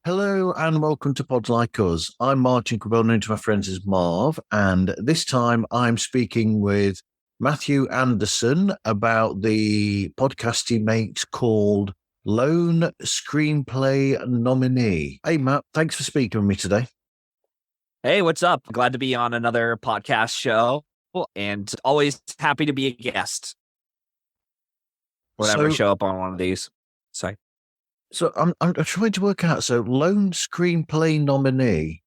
Hello and welcome to Pods Like Us. I'm Martin, well known to my friends as Marv, and this time I'm speaking with Matthew Anderson about the podcast he makes called Lone Screenplay Nominee. Hey Matt, thanks for speaking with me today. Hey, what's up? Glad to be on another podcast show and always happy to be a guest whenever I show up on one of these. Sorry. So I'm trying to work out. So Lone Screenplay Nominee.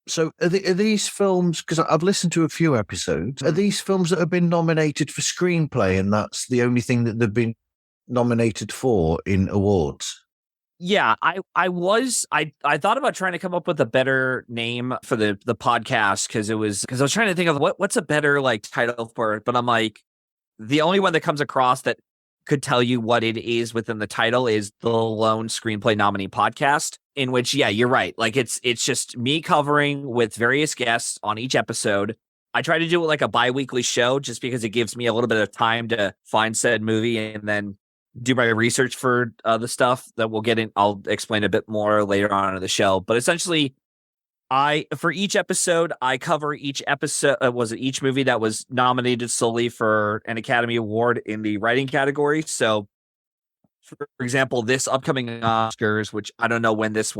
So are these films, because I've listened to a few episodes, are these films that have been nominated for screenplay and that's the only thing that they've been nominated for in awards? Yeah, I thought about trying to come up with a better name for the podcast because I was trying to think of what's a better title for it, but I'm like, the only one that comes across that could tell you what it is within the title is the Lone Screenplay Nominee Podcast, in which, yeah, you're right. It's just me covering with various guests on each episode. I try to do it like a bi-weekly show just because it gives me a little bit of time to find said movie and then do my research for the stuff that we'll get in. I'll explain a bit more later on in the show, but essentially for each episode, I cover each episode, each movie that was nominated solely for an Academy Award in the writing category. So, for example, this upcoming Oscars, which I don't know when this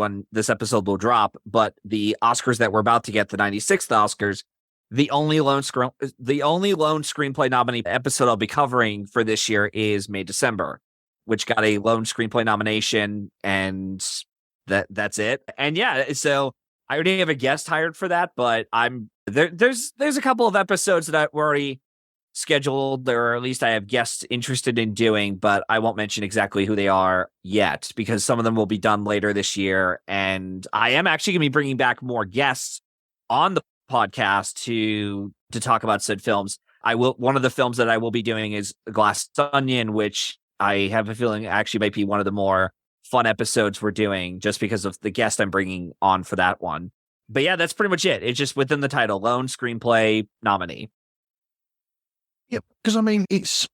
episode will drop, but the Oscars that we're about to get, the 96th Oscars, the only lone screenplay nominee episode I'll be covering for this year is May December, which got a lone screenplay nomination, and that's it. And yeah, so I already have a guest hired for that, but there's a couple of episodes that we're already scheduled, or at least I have guests interested in doing, but I won't mention exactly who they are yet because some of them will be done later this year. And I am actually going to be bringing back more guests on the podcast to talk about said films. One of the films that I will be doing is Glass Onion, which I have a feeling actually might be one of the more fun episodes we're doing just because of the guest I'm bringing on for that one. But yeah, that's pretty much it. It's just within the title, Lone Screenplay Nominee. Yeah, because I mean, it's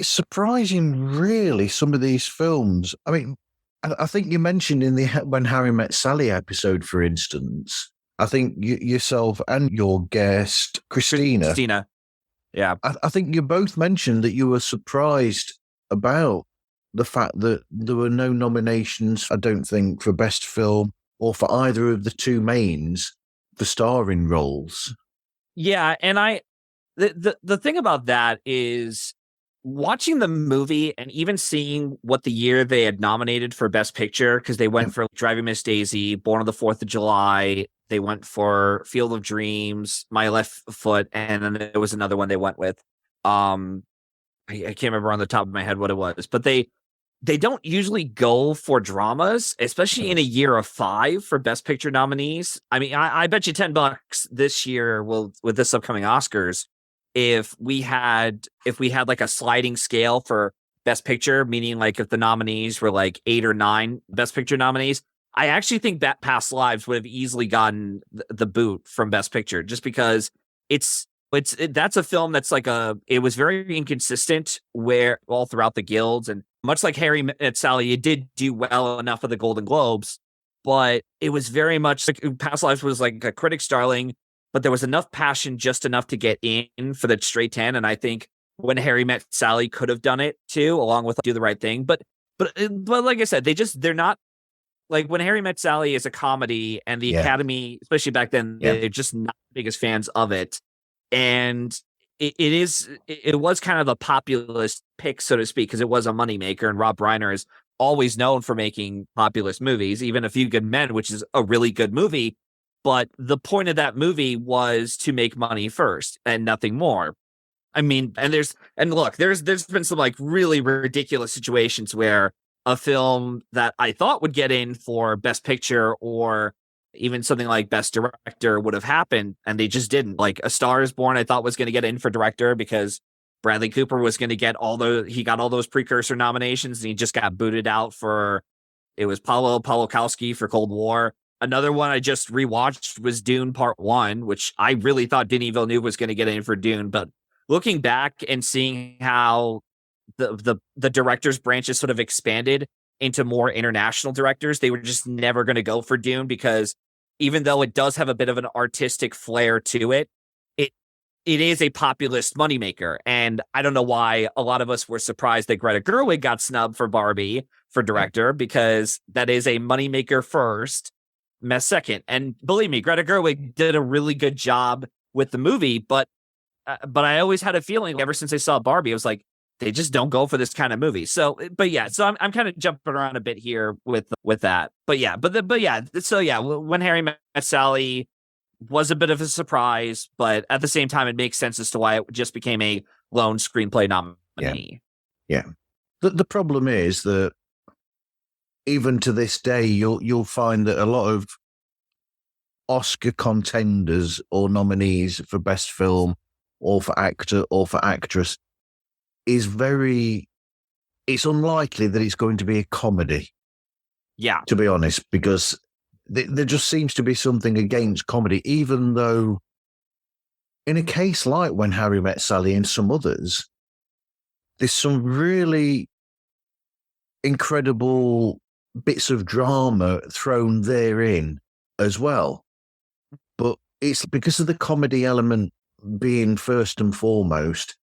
surprising, really, some of these films. I mean, I think you mentioned in the When Harry Met Sally episode, for instance, I think yourself and your guest, Christina. Yeah. I think you both mentioned that you were surprised about the fact that there were no nominations, I don't think, for Best Film or for either of the two mains for starring roles. Yeah, and the thing about that is watching the movie and even seeing what the year they had nominated for Best Picture, because they went for Driving Miss Daisy, Born on the 4th of July, they went for Field of Dreams, My Left Foot, and then there was another one they went with. I can't remember on the top of my head what it was, but they don't usually go for dramas, especially in a year of 5 for Best Picture nominees. I mean, I bet you $10 this year with this upcoming Oscars, if we had like a sliding scale for Best Picture, meaning like if the nominees were like 8 or 9 Best Picture nominees, I actually think that Past Lives would have easily gotten the boot from Best Picture, just because that's a film that's it was very inconsistent all throughout the guilds, and much like Harry Met Sally, it did do well enough of the Golden Globes, but it was very much like Past Lives was like a critic's darling, but there was enough passion, just enough to get in for the straight 10. And I think When Harry Met Sally could have done it too, along with Do the Right Thing. But like I said, they're not like When Harry Met Sally is a comedy, and the Academy, especially back then, they're just not the biggest fans of it. And it was kind of a populist pick, so to speak, because it was a moneymaker, and Rob Reiner is always known for making populist movies, even A Few Good Men, which is a really good movie. But the point of that movie was to make money first and nothing more. I mean, there's been some like really ridiculous situations where a film that I thought would get in for Best Picture or even something like Best Director would have happened, and they just didn't. Like A Star Is Born, I thought was going to get in for director because Bradley Cooper was going to get he got all those precursor nominations, and he just got booted out for, it was Paulo Pawlikowski for Cold War. Another one I just rewatched was Dune Part 1, which I really thought Denis Villeneuve was going to get in for Dune. But looking back and seeing how the directors' branches sort of expanded into more international directors, they were just never going to go for Dune, because even though it does have a bit of an artistic flair to it, it is a populist moneymaker. And I don't know why a lot of us were surprised that Greta Gerwig got snubbed for Barbie for director, because that is a moneymaker first, mess second. And believe me, Greta Gerwig did a really good job with the movie, but I always had a feeling ever since I saw Barbie, it was like, they just don't go for this kind of movie. So, but yeah, so I'm kind of jumping around a bit here with that. But yeah, so yeah, When Harry Met Sally was a bit of a surprise, but at the same time, it makes sense as to why it just became a Lone Screenplay nominee. Yeah. The problem is that even to this day, you'll find that a lot of Oscar contenders or nominees for best film or for actor or for actress it's unlikely that it's going to be a comedy. Yeah. To be honest, because there just seems to be something against comedy, even though in a case like When Harry Met Sally and some others, there's some really incredible bits of drama thrown therein as well. But it's because of the comedy element being first and foremost,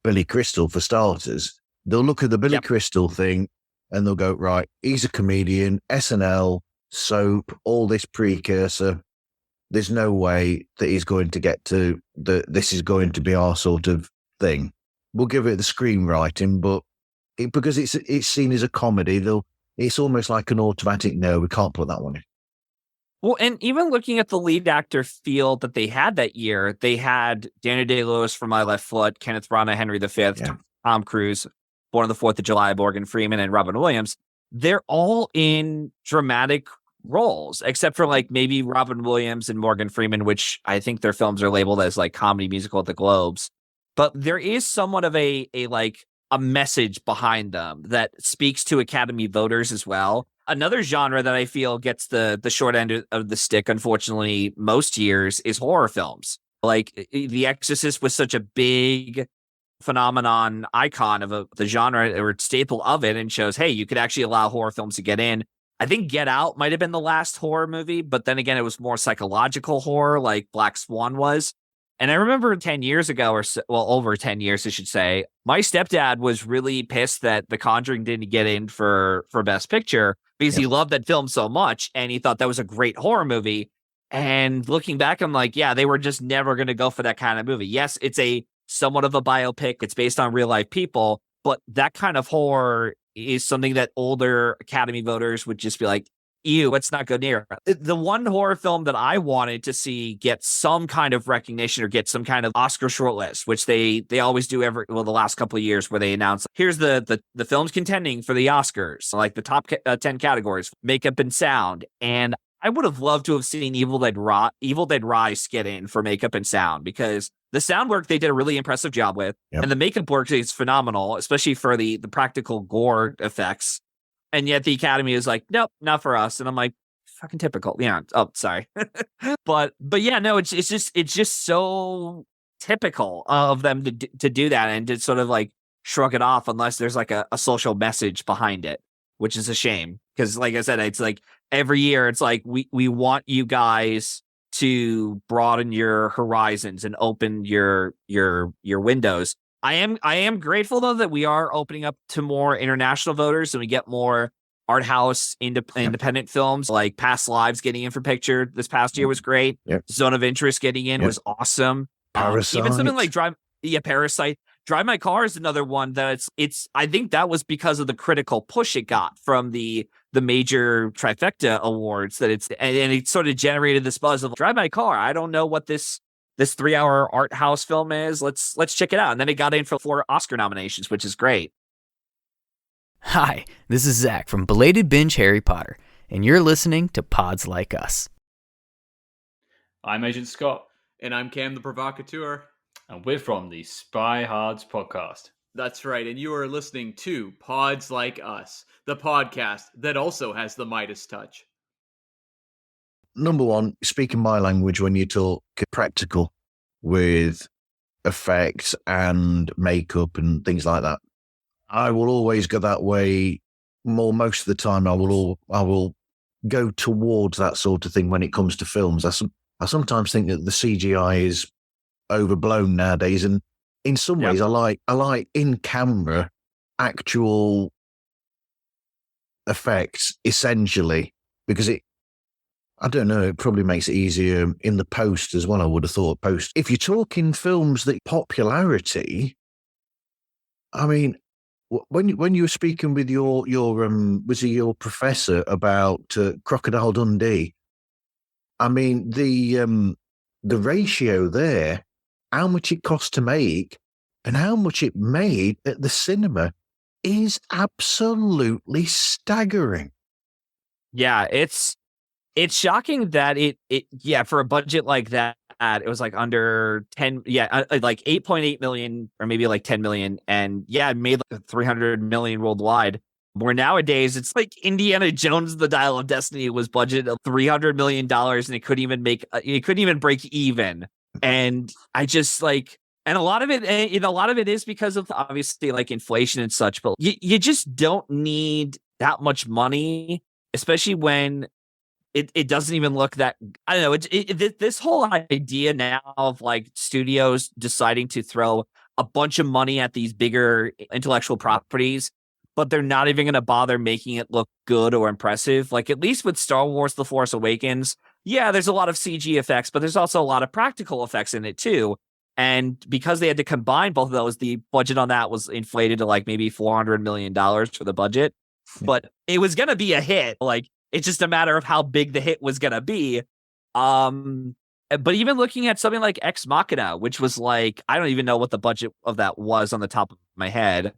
Billy Crystal for starters. They'll look at the Billy Crystal thing and they'll go, right, he's a comedian, SNL, soap, all this precursor. There's no way that he's going to get to this is going to be our sort of thing. We'll give it the screenwriting, but because it's seen as a comedy, it's almost like an automatic no, we can't put that one in. Well, and even looking at the lead actor field that they had that year, they had Daniel Day-Lewis for My Left Foot, Kenneth Branagh, Henry V, Tom Cruise, Born on the 4th of July, Morgan Freeman, and Robin Williams. They're all in dramatic roles, except for like maybe Robin Williams and Morgan Freeman, which I think their films are labeled as like comedy musical at the Globes. But there is somewhat of a message behind them that speaks to Academy voters as well. Another genre that I feel gets the short end of the stick, unfortunately, most years is horror films. Like The Exorcist was such a big phenomenon icon of the genre or staple of it, and shows, hey, you could actually allow horror films to get in. I think Get Out might have been the last horror movie, but then again, it was more psychological horror like Black Swan was. And I remember 10 years ago, or so, well, over 10 years, I should say, my stepdad was really pissed that The Conjuring didn't get in for Best Picture because he loved that film so much and he thought that was a great horror movie. And looking back, I'm like, yeah, they were just never going to go for that kind of movie. Yes, it's a somewhat of a biopic. It's based on real life people, but that kind of horror is something that older Academy voters would just be like, ew, let's not go near. The one horror film that I wanted to see get some kind of recognition or get some kind of Oscar shortlist, which they always do the last couple of years, where they announce, here's the films contending for the Oscars, like the top 10 categories, makeup and sound. And I would have loved to have seen Evil Dead Rise get in for makeup and sound, because the sound work they did a really impressive job with, and the makeup work is phenomenal, especially for the practical gore effects. And yet the Academy is like, nope, not for us. And I'm like, fucking typical. Yeah. Oh, sorry. but yeah, no, it's just so typical of them to do that and to sort of like shrug it off unless there's like a social message behind it, which is a shame. Because like I said, it's like every year it's like, we want you guys to broaden your horizons and open your windows. I am grateful though that we are opening up to more international voters and we get more art house independent films, like Past Lives getting in for picture this past year was great. Zone of Interest getting in was awesome. Parasite. Even something like Parasite. Drive My Car is another one that it's I think that was because of the critical push it got from the major trifecta awards and it sort of generated this buzz of Drive My Car. I don't know what this 3-hour art house film is. Let's check it out. And then it got in for 4 Oscar nominations, which is great. Hi, this is Zach from Belated Binge Harry Potter. and you're listening to Pods Like Us. I'm Agent Scott. And I'm Cam the Provocateur. And we're from the Spy Hards podcast. That's right, and you are listening to Pods Like Us, the podcast that also has the Midas touch. Number one, speaking my language when you talk practical with effects and makeup and things like that. I will always go that way. Most of the time, I will go towards that sort of thing when it comes to films. I sometimes think that the CGI is overblown nowadays, and in some ways, I like in camera actual effects essentially, because it probably makes it easier in the post as well. I would have thought post. If you're talking films that popularity, I mean, when you were speaking with your was it your professor about Crocodile Dundee? I mean, the ratio there, how much it cost to make and how much it made at the cinema is absolutely staggering. Yeah, it's shocking that it for a budget like that, it was like under 10, like 8.8 million or maybe like 10 million. And it made like 300 million worldwide. Where nowadays it's like Indiana Jones, The Dial of Destiny was budgeted of $300 million and it couldn't even break even. And I just and a lot of it is because of obviously like inflation and such, but you just don't need that much money, especially when it doesn't even look that, I don't know. This whole idea now of like studios deciding to throw a bunch of money at these bigger intellectual properties, but they're not even going to bother making it look good or impressive. Like at least with Star Wars: The Force Awakens, there's a lot of CG effects, but there's also a lot of practical effects in it too. And because they had to combine both of those, the budget on that was inflated to like maybe $400 million for the budget. But it was going to be a hit. Like, it's just a matter of how big the hit was going to be. But even looking at something like Ex Machina, which was like, I don't even know what the budget of that was on the top of my head.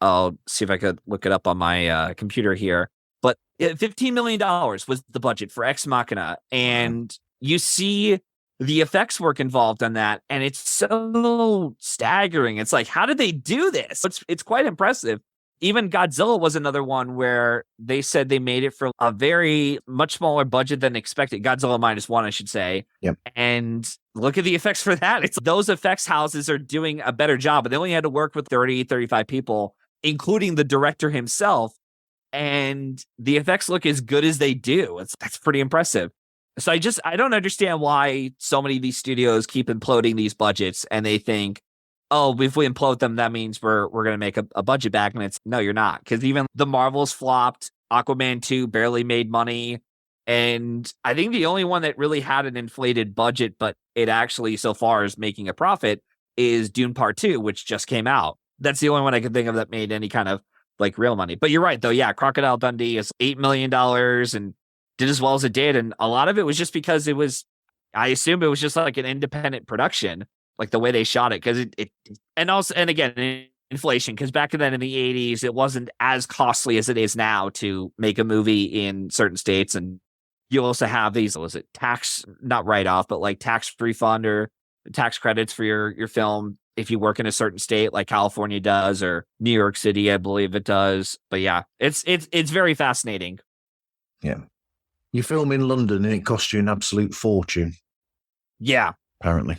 I'll see if I could look it up on my computer here. But $15 million was the budget for Ex Machina. And you see the effects work involved on that. And it's so staggering. It's like, how did they do this? It's quite impressive. Even Godzilla was another one where they said they made it for a very much smaller budget than expected. Godzilla -1, I should say. Yep. And look at the effects for that. It's those effects houses are doing a better job, but they only had to work with 30, 35 people, including the director himself. And the effects look as good as they do. That's pretty impressive. So I don't understand why so many of these studios keep imploding these budgets and they think, oh, if we implode them, that means we're going to make a budget back. And no, you're not. Because even the Marvels flopped. Aquaman 2 barely made money. And I think the only one that really had an inflated budget, but it actually so far is making a profit, is Dune Part 2, which just came out. That's the only one I can think of that made any kind of like real money. But you're right, though. Yeah, Crocodile Dundee is $8 million and did as well as it did. And a lot of it was just because I assume it was just like an independent production. Like the way they shot it, because and again, inflation, because back then in the 80s, it wasn't as costly as it is now to make a movie in certain states. And you also have these, tax, not write-off, but like tax refund or tax credits for your film if you work in a certain state like California does, or New York City, I believe it does. But yeah, it's very fascinating. Yeah. You film in London and it costs you an absolute fortune. Yeah. Apparently.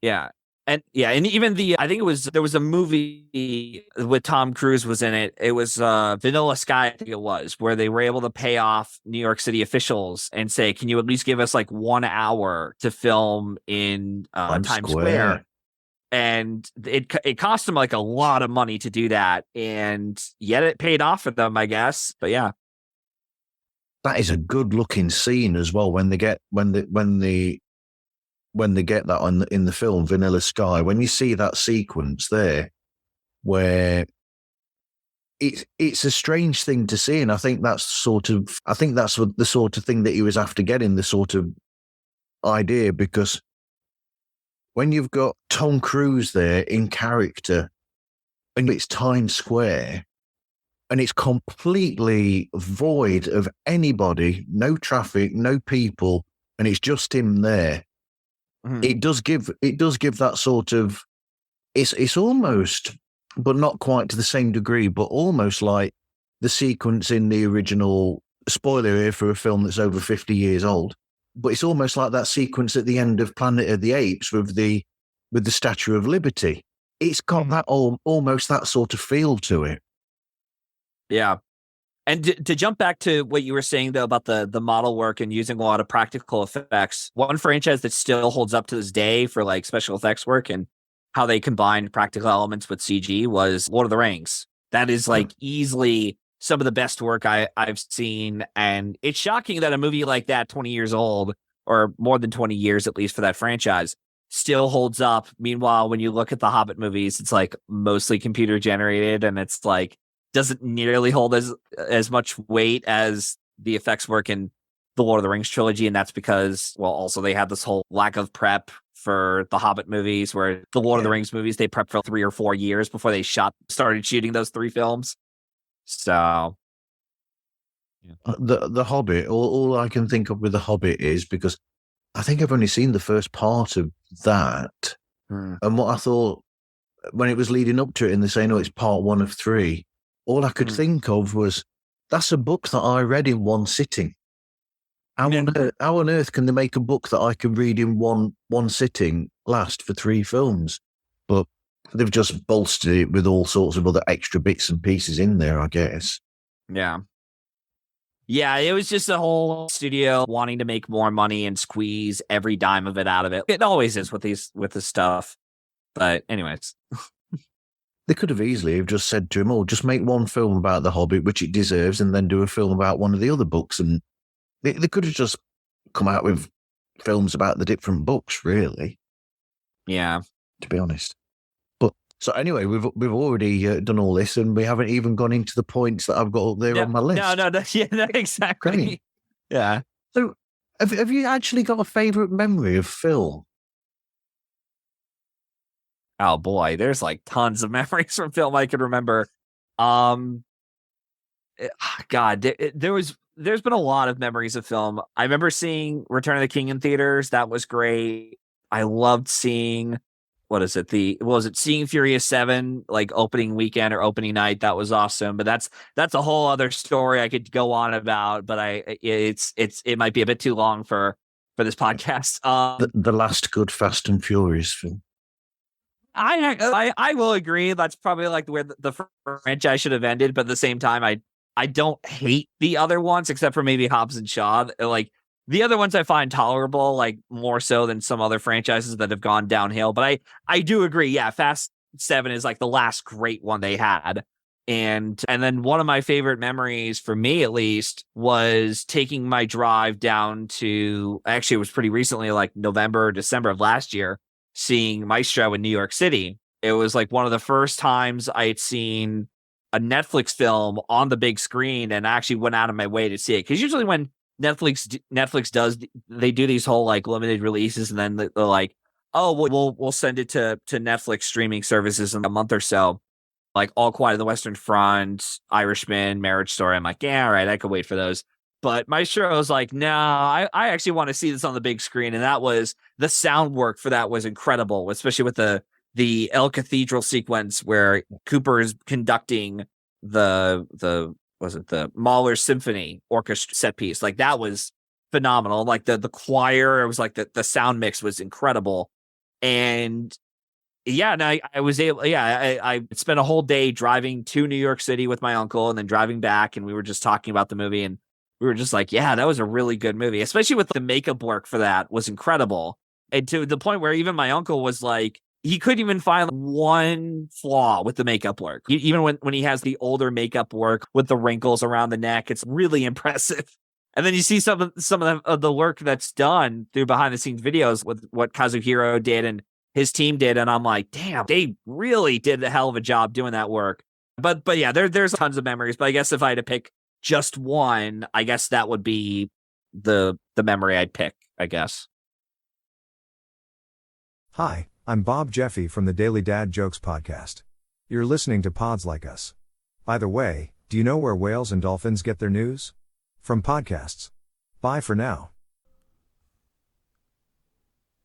Yeah. And even I think there was a movie with Tom Cruise was in it. It was Vanilla Sky, I think it was, where they were able to pay off New York City officials and say, can you at least give us like 1 hour to film in Times Square? And it cost them like a lot of money to do that. And yet it paid off for them, I guess. But yeah. That is a good looking scene as well when they get that in the film Vanilla Sky, when you see that sequence there where it's a strange thing to see, and I think that's the sort of thing that he was after getting, the sort of idea, because when you've got Tom Cruise there in character and it's Times Square, and it's completely void of anybody, no traffic, no people, and it's just him there. Mhm. It does give that sort of, it's almost, but not quite to the same degree, but almost like the sequence in the original, spoiler here for a film that's over 50 years old, but it's almost like that sequence at the end of Planet of the Apes with the Statue of Liberty. It's got that almost that sort of feel to it. Yeah. And to jump back to what you were saying, though, about the model work and using a lot of practical effects, one franchise that still holds up to this day for like special effects work and how they combined practical elements with CG was Lord of the Rings. That is like easily some of the best work I've seen. And it's shocking that a movie like that, 20 years old, or more than 20 years at least for that franchise, still holds up. Meanwhile, when you look at the Hobbit movies, it's like mostly computer generated, and it's like doesn't nearly hold as much weight as the effects work in the Lord of the Rings trilogy. And that's because, well, also they had this whole lack of prep for the Hobbit movies, where the Lord of the Rings movies, they prepped for 3 or 4 years before they started shooting those 3 films. So The Hobbit, all I can think of with The Hobbit is, because I think I've only seen the first part of that. And what I thought when it was leading up to it and they're saying, oh, it's part 1 of 3, all I could think of was, that's a book that I read in one sitting. How on earth can they make a book that I can read in one sitting last for 3 films? But they've just bolstered it with all sorts of other extra bits and pieces in there, I guess. yeah. Yeah, it was just a whole studio wanting to make more money and squeeze every dime of it out of it. It always is with this stuff. But anyways. They could have easily have just said to him, oh, just make one film about The Hobbit, which it deserves, and then do a film about one of the other books. And they could have just come out with films about the different books, really. Yeah. To be honest. But so anyway, we've already done all this, and we haven't even gone into the points that I've got up there on my list. No, yeah, exactly. Great. Yeah. So have you actually got a favourite memory of film? Oh boy, there's like tons of memories from film I can remember. God, there's been a lot of memories of film. I remember seeing Return of the King in theaters. That was great. I loved seeing, seeing Furious 7, like opening weekend or opening night. That was awesome. But that's a whole other story I could go on about, but it might be a bit too long for this podcast. The last good Fast and Furious film. I will agree. That's probably like where the franchise should have ended. But at the same time, I don't hate the other ones, except for maybe Hobbs and Shaw. Like the other ones I find tolerable, like more so than some other franchises that have gone downhill. But I do agree. Yeah, Fast 7 is like the last great one they had. And then one of my favorite memories, for me at least, was taking my drive down to, actually it was pretty recently, like November or December of last year, seeing Maestro in New York City. It was like one of the first times I had seen a Netflix film on the big screen, and I actually went out of my way to see it. Because usually when Netflix does, they do these whole like limited releases, and then they're like, oh, we'll send it to Netflix streaming services in a month or so. Like All Quiet on the Western Front, Irishman, Marriage Story. I'm like, yeah, all right, I could wait for those. But Maestro was like, no, I actually want to see this on the big screen. And that was, the sound work for that was incredible, especially with the El Cathedral sequence where Cooper is conducting the Mahler Symphony Orchestra set piece. Like that was phenomenal. Like the choir, it was like the sound mix was incredible. And yeah, and I was able, I spent a whole day driving to New York City with my uncle and then driving back, and we were just talking about the movie, and we were just like, yeah, that was a really good movie, especially with the makeup work for that was incredible. And to the point where even my uncle was like, he couldn't even find one flaw with the makeup work. Even when he has the older makeup work with the wrinkles around the neck, it's really impressive. And then you see some of the work that's done through behind the scenes videos with what Kazuhiro did and his team did. And I'm like, damn, they really did a hell of a job doing that work. But yeah, there's tons of memories. But I guess if I had to pick just one, I guess that would be the memory I'd pick, I guess. Hi, I'm Bob Jeffy from the Daily Dad Jokes podcast. You're listening to Pods Like Us. By the way, Do you know where whales and dolphins get their news? From podcasts. Bye for now.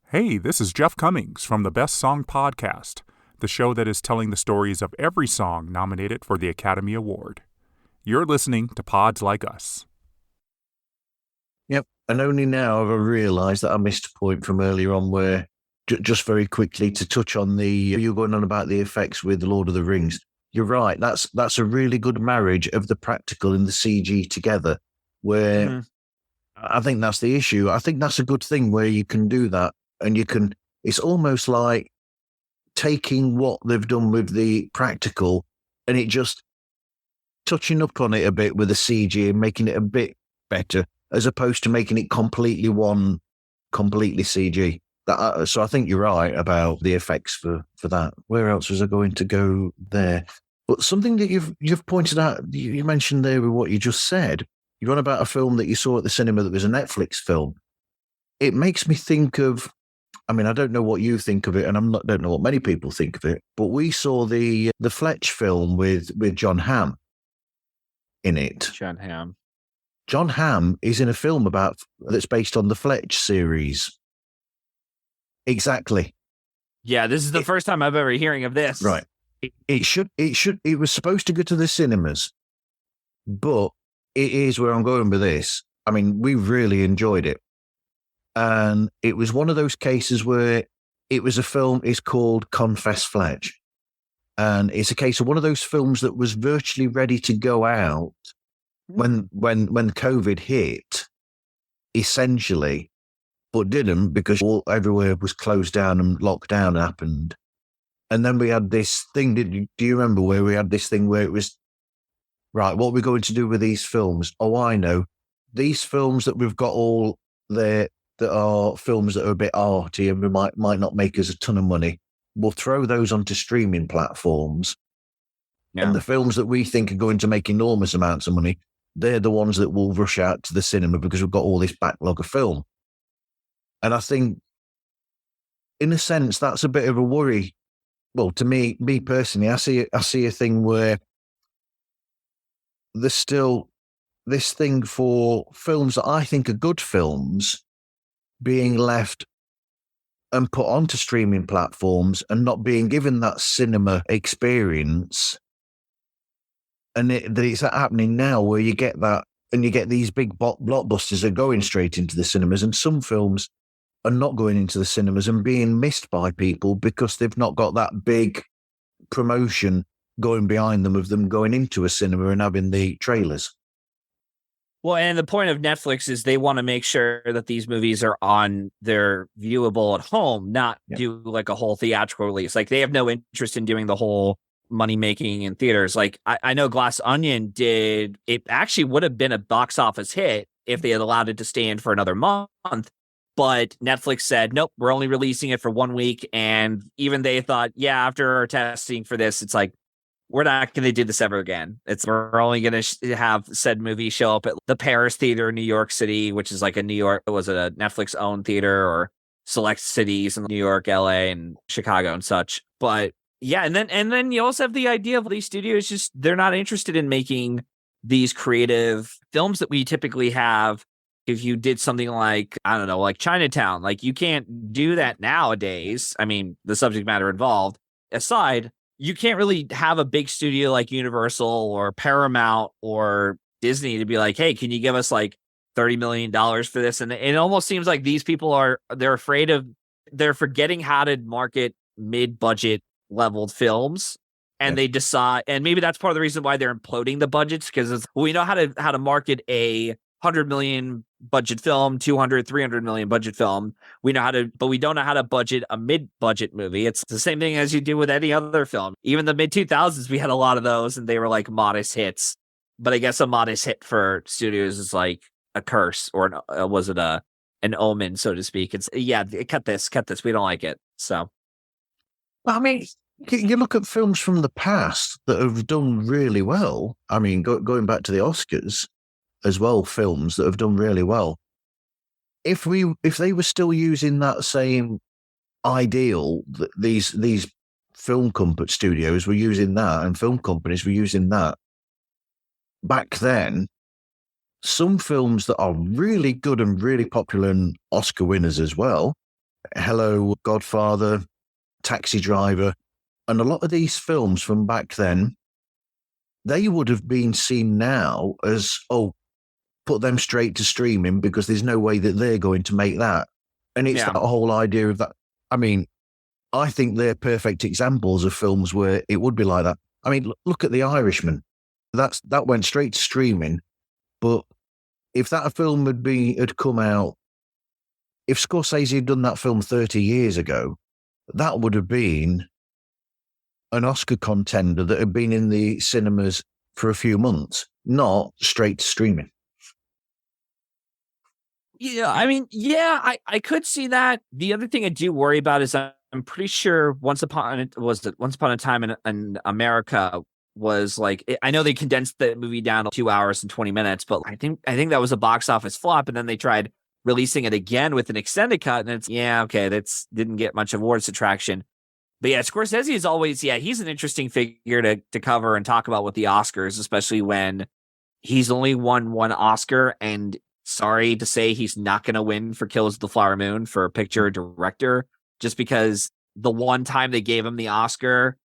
Hey, this is Jeff Cummings from the Best Song Podcast, the show that is telling the stories of every song nominated for the Academy Award. You're listening to Pods Like Us. Yep. And only now have I realised that I missed a point from earlier on where, just very quickly to touch on you were going on about the effects with The Lord of the Rings. You're right. That's a really good marriage of the practical and the CG together, where I think that's the issue. I think that's a good thing where you can do that. And it's almost like taking what they've done with the practical and it just touching up on it a bit with the CG and making it a bit better, as opposed to making it completely CG. So I think you're right about the effects for that. Where else was I going to go there? But something that you've pointed out, you mentioned there with what you just said, you're on about a film that you saw at the cinema that was a Netflix film. It makes me think of, I mean, I don't know what you think of it, and don't know what many people think of it, but we saw the Fletch film with John Hamm in it. John Hamm. John Hamm is in a film that's based on the Fletch series. Exactly. Yeah, this is the first time I've ever hearing of this. Right. It was supposed to go to the cinemas, but it is where I'm going with this. I mean, we really enjoyed it. And it was one of those cases where it was a film, it's called Confess Fletch. And it's a case of one of those films that was virtually ready to go out when COVID hit, essentially, but didn't because everywhere was closed down and lockdown happened. And then we had this thing, do you remember where we had this thing where it was, right, what are we going to do with these films? Oh, I know. These films that we've got all there, that are films that are a bit arty and we might not make us a ton of money, we'll throw those onto streaming platforms. Yeah. And the films that we think are going to make enormous amounts of money, they're the ones that will rush out to the cinema because we've got all this backlog of film. And I think, in a sense, that's a bit of a worry. Well, to me personally, I see a thing where there's still this thing for films that I think are good films being left and put onto streaming platforms and not being given that cinema experience. And it's happening now where you get that and you get these big blockbusters that are going straight into the cinemas, and some films are not going into the cinemas and being missed by people because they've not got that big promotion going behind them of them going into a cinema and having the trailers. Well, and the point of Netflix is they want to make sure that these movies are they're viewable at home, not do like a whole theatrical release. Like they have no interest in doing the whole money making in theaters. Like I know Glass Onion it actually would have been a box office hit if they had allowed it to stand for another month. But Netflix said, nope, we're only releasing it for 1 week. And even they thought, after our testing for this, it's like, we're not going to do this ever again. We're only going to have said movie show up at the Paris Theater in New York City, which is like a Netflix owned theater, or select cities in New York, LA, and Chicago and such. But yeah, and then you also have the idea of these studios they're not interested in making these creative films that we typically have. If you did something like, I don't know, like Chinatown, like you can't do that nowadays. I mean, the subject matter involved aside, you can't really have a big studio like Universal or Paramount or Disney to be like, hey, can you give us like $30 million for this? And it almost seems like these people they're forgetting how to market mid-budget leveled films. And they decide, and maybe that's part of the reason why they're imploding the budgets, because we know how to market a $100 million budget film, 200, 300 million budget film. But we don't know how to budget a mid-budget movie. It's the same thing as you do with any other film. Even the mid-2000s, we had a lot of those, and they were like modest hits. But I guess a modest hit for studios is like a curse, or was it an omen, so to speak? It's cut this. We don't like it. So, I mean, you look at films from the past that have done really well. I mean, going back to the Oscars as well, films that have done really well. If they were still using that same ideal, that these film studios were using that, and film companies were using that, back then, some films that are really good and really popular and Oscar winners as well, Hello, Godfather, Taxi Driver, and a lot of these films from back then, they would have been seen now as, put them straight to streaming because there's no way that they're going to make that. And it's that whole idea of that. I mean, I think they're perfect examples of films where it would be like that. I mean, look at The Irishman. That went straight to streaming. But if that film had come out, if Scorsese had done that film 30 years ago, that would have been an Oscar contender that had been in the cinemas for a few months, not straight to streaming. Yeah, I mean, I could see that. The other thing I do worry about is I'm pretty sure Once Upon a Time in America was like, I know they condensed the movie down to 2 hours and 20 minutes, but I think that was a box office flop, and then they tried releasing it again with an extended cut, and it's that's didn't get much awards traction. But yeah, Scorsese is always he's an interesting figure to cover and talk about with the Oscars, especially when he's only won one Oscar, and sorry to say he's not going to win for Killers of the Flower Moon for picture or director, just because the one time they gave him the Oscar,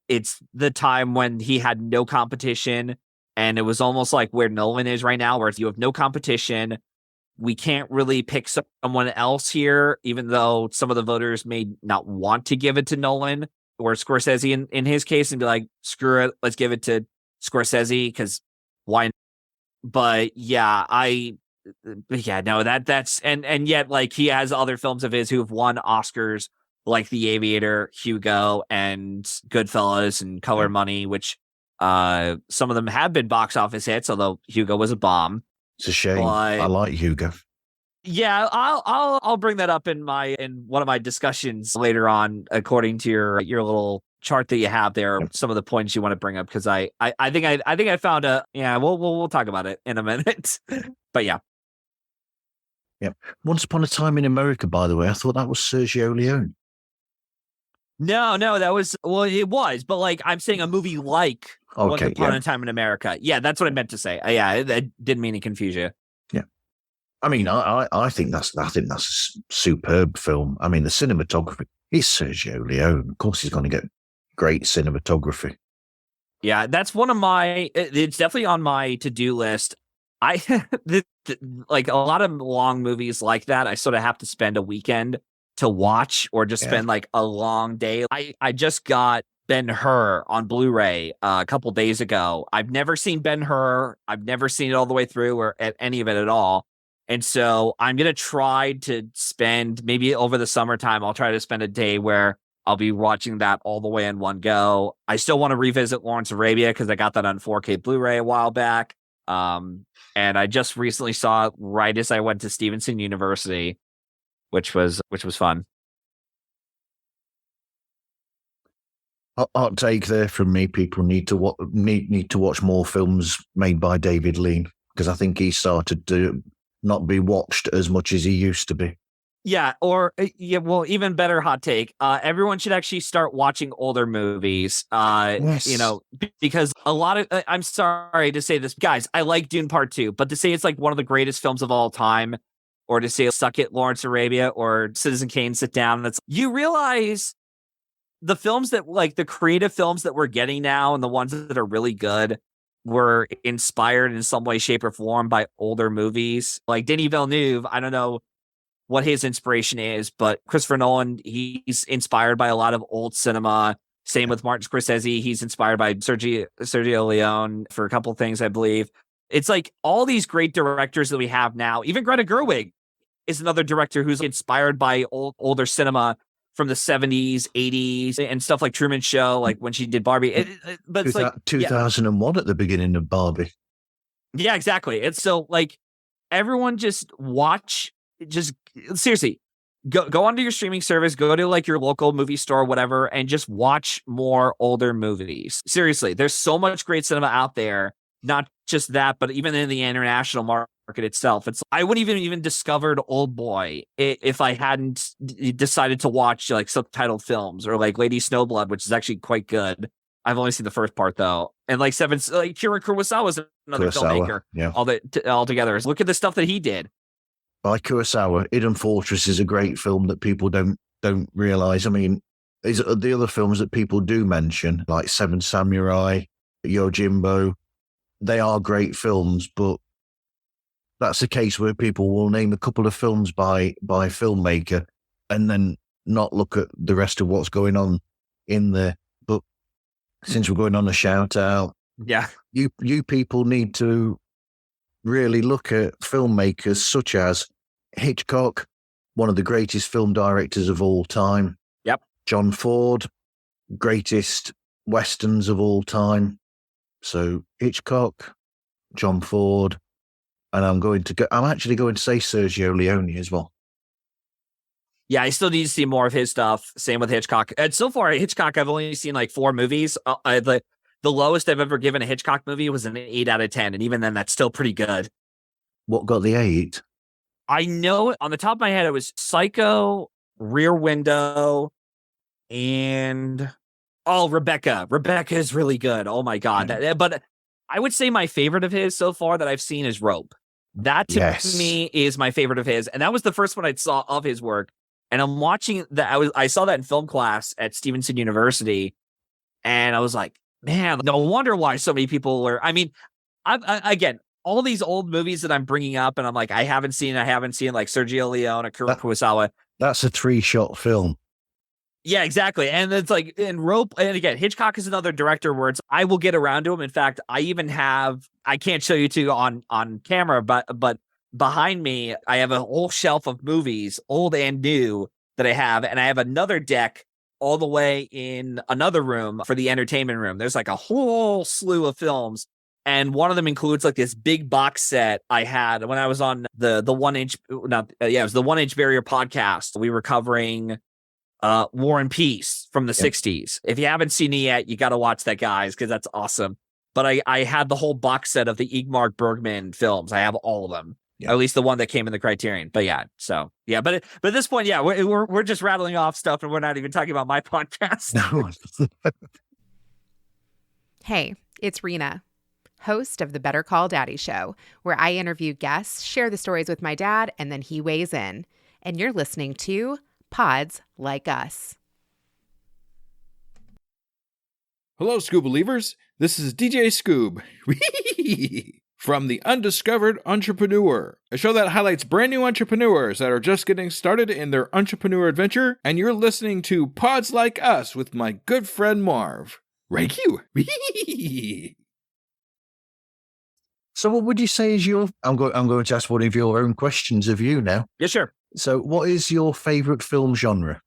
it's the time when he had no competition, and it was almost like where Nolan is right now, where you have no competition. We can't really pick someone else here, even though some of the voters may not want to give it to Nolan or Scorsese in his case, and be like, screw it, let's give it to Scorsese, because why? But that's and yet, like, he has other films of his who have won Oscars, like The Aviator, Hugo, and Goodfellas and Color Money, which some of them have been box office hits, although Hugo was a bomb. It's a shame. I like Hugo. Yeah, I'll bring that up in one of my discussions later on, according to your little chart that you have there. Some of the points you want to bring up, because I think I found we'll talk about it in a minute. But yeah. Once Upon a Time in America, by the way, I thought that was Sergio Leone. No, that was, it was, but like, I'm saying a movie like Once Upon a Time in America. Yeah, that's what I meant to say. I didn't mean to confuse you. Yeah. I mean, I think that's a superb film. I mean, the cinematography, it's Sergio Leone. Of course, he's going to get great cinematography. Yeah, that's one of it's definitely on my to-do list. Like a lot of long movies like that, I sort of have to spend a weekend to watch, or just spend like a long day. I just got Ben-Hur on Blu-ray a couple days ago. I've never seen Ben-Hur. I've never seen it all the way through or at any of it at all. And so I'm going to try to spend, maybe over the summertime, I'll try to spend a day where I'll be watching that all the way in one go. I still want to revisit Lawrence of Arabia because I got that on 4K Blu-ray a while back. And I just recently saw it right as I went to Stevenson University, which was fun. Hot take there from me. People need to watch more films made by David Lean, because I think he started to not be watched as much as he used to be. Yeah, well, even better hot take. Everyone should actually start watching older movies. Yes. Because a lot of, I'm sorry to say this, guys, I like Dune Part 2, but to say it's like one of the greatest films of all time, or to say Suck It, Lawrence Arabia, or Citizen Kane, Sit Down, you realize the films that, like, the creative films that we're getting now, and the ones that are really good, were inspired in some way, shape, or form by older movies. Like Denis Villeneuve, I don't know what his inspiration is, but Christopher Nolan, he's inspired by a lot of old cinema. Same with Martin Scorsese. He's inspired by Sergio Leone for a couple of things, I believe. It's like all these great directors that we have now. Even Greta Gerwig is another director who's inspired by older cinema from the 70s, 80s, and stuff like Truman Show, like when she did Barbie. But it's like 2001 at the beginning of Barbie. Yeah, exactly. It's so like everyone just seriously, go onto your streaming service, go to like your local movie store, whatever, and just watch more older movies. Seriously, there's so much great cinema out there. Not just that, but even in the international market itself. I wouldn't even discovered Old Boy if I hadn't decided to watch like subtitled films, or like Lady Snowblood, which is actually quite good. I've only seen the first part though. And like Kira Kurosawa was another filmmaker. Yeah. Altogether. Look at the stuff that he did. By Kurosawa, Hidden Fortress is a great film that people don't realize. I mean, the other films that people do mention, like Seven Samurai, Yojimbo, they are great films, but that's a case where people will name a couple of films by filmmaker and then not look at the rest of what's going on in there. But since we're going on a shout out, yeah, you people need to really look at filmmakers such as Hitchcock, one of the greatest film directors of all time. Yep. John Ford, greatest westerns of all time. So Hitchcock, John Ford, and I'm actually going to say Sergio Leone as well. Yeah, I still need to see more of his stuff. Same with Hitchcock. And so far, Hitchcock, I've only seen like 4 movies. The lowest I've ever given a Hitchcock movie was an 8 out of 10. And even then, that's still pretty good. What got the 8? I know on the top of my head, it was Psycho, Rear Window, and Rebecca. Rebecca is really good. Oh my God. But I would say my favorite of his so far that I've seen is Rope. That to me is my favorite of his. And that was the first one I saw of his work. And I'm watching that. I saw that in film class at Stevenson University. And I was like, man, no wonder why so many people were. I mean, again, all these old movies that I'm bringing up, and I'm like, I haven't seen like Sergio Leone or Kurosawa. That's a 3-shot film. Yeah, exactly. And it's like in Rope, and again, Hitchcock is another director where I will get around to him. In fact, I even have, I can't show you two on camera, but behind me, I have a whole shelf of movies, old and new, that I have. And I have another deck all the way in another room for the entertainment room. There's like a whole slew of films. And one of them includes like this big box set I had when I was on the 1-inch, it was the 1-inch barrier podcast. We were covering War and Peace from the 60s. If you haven't seen it yet, you got to watch that, guys, because that's awesome. But I had the whole box set of the Ingmar Bergman films. I have all of them, at least the one that came in the Criterion. But yeah, so yeah, but at this point, yeah, we're just rattling off stuff, and we're not even talking about my podcast. No. Hey, it's Rena, host of the Better Call Daddy Show, where I interview guests, share the stories with my dad, and then he weighs in. And you're listening to Pods Like Us. Hello, Scoob believers. This is DJ Scoob from The Undiscovered Entrepreneur, a show that highlights brand new entrepreneurs that are just getting started in their entrepreneur adventure. And you're listening to Pods Like Us with my good friend Marv. Rank you. So what would you say is I'm going to ask one of your own questions of you now. Yeah, sure. So what is your favorite film genre?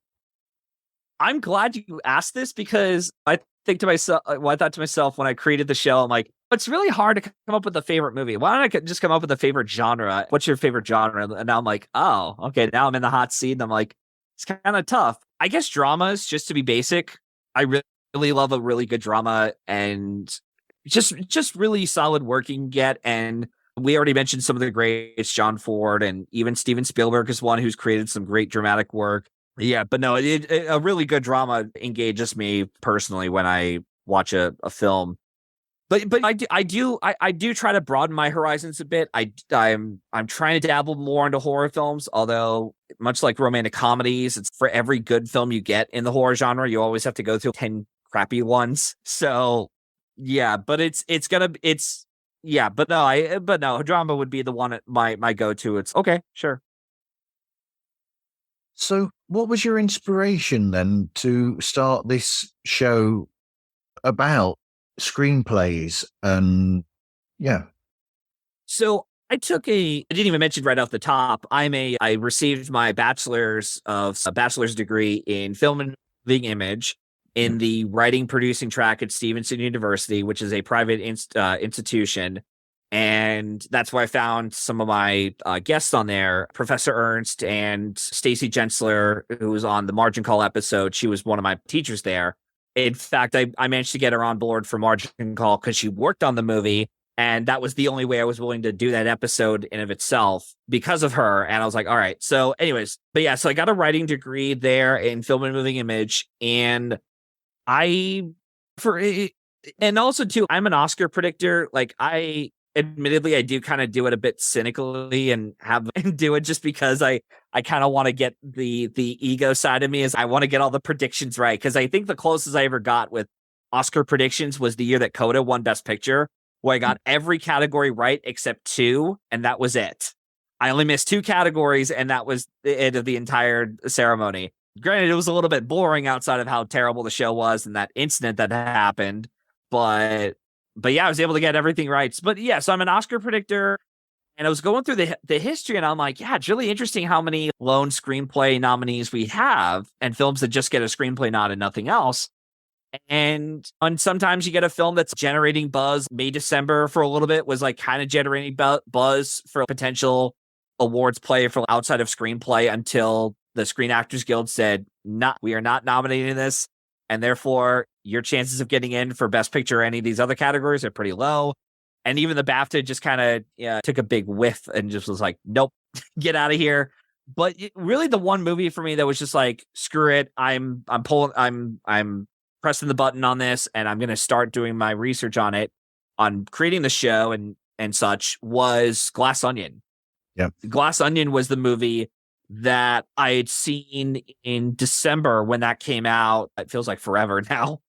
I'm glad you asked this because I thought to myself when I created the show, I'm like, it's really hard to come up with a favorite movie. Why don't I just come up with a favorite genre? What's your favorite genre? And now I'm like, oh, okay. Now I'm in the hot seat. And I'm like, it's kind of tough. I guess dramas, just to be basic. I really love a really good drama and just really solid work you can get. And we already mentioned some of the greats, John Ford, and even Steven Spielberg is one who's created some great dramatic work. Yeah, but no, a really good drama engages me personally when I watch a film. But I do try to broaden my horizons a bit. I'm trying to dabble more into horror films, although much like romantic comedies, it's for every good film you get in the horror genre, you always have to go through 10 crappy ones. So yeah, but no, drama would be the one my go-to. It's okay, sure. So what was your inspiration then to start this show about screenplays? And yeah. So I didn't even mention right off the top, I received my bachelor's degree in film and moving image in the writing producing track at Stevenson University, which is a private institution. And that's where I found some of my guests on there, Professor Ernst and Stacy Gensler, who was on the Margin Call episode. She was one of my teachers there. In fact, I managed to get her on board for Margin Call because she worked on the movie. And that was the only way I was willing to do that episode in of itself because of her. And I was like, all right. So anyways, but yeah, so I got a writing degree there in film and moving image. And I for it, and also too, I'm an Oscar predictor. Like I do kind of do it a bit cynically and do it just because I kind of want to get the ego side of me is I want to get all the predictions right. Cause I think the closest I ever got with Oscar predictions was the year that Coda won Best Picture, where I got every category right except 2, and that was it. I only missed 2 categories, and that was the end of the entire ceremony. Granted, it was a little bit boring outside of how terrible the show was and that incident that happened, but yeah, I was able to get everything right. But yeah, so I'm an Oscar predictor, and I was going through the history, and I'm like, yeah, it's really interesting how many lone screenplay nominees we have, and films that just get a screenplay nod and nothing else. And sometimes you get a film that's generating buzz. May, December for a little bit was like kind of generating buzz for potential awards play for outside of screenplay until the Screen Actors Guild said, we are not nominating this. And therefore your chances of getting in for Best Picture or any of these other categories are pretty low. And even the BAFTA just kind of took a big whiff and just was like, nope, get out of here. But really the one movie for me that was just like, screw it. I'm pressing the button on this, and I'm going to start doing my research on it, on creating the show and such, was Glass Onion. Yeah. Glass Onion was the movie that I had seen in December when that came out. It feels like forever now.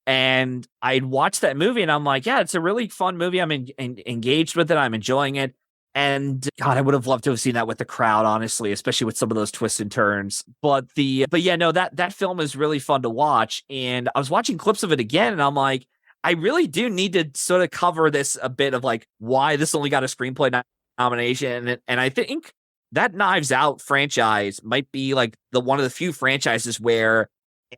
And I'd watched that movie, and I'm like, yeah, it's a really fun movie. I'm engaged with it. I'm enjoying it. And God, I would have loved to have seen that with the crowd, honestly, especially with some of those twists and turns. But yeah, no, that film is really fun to watch. And I was watching clips of it again, and I'm like, I really do need to sort of cover this a bit of like why this only got a screenplay nomination. And I think that Knives Out franchise might be like one of the few franchises where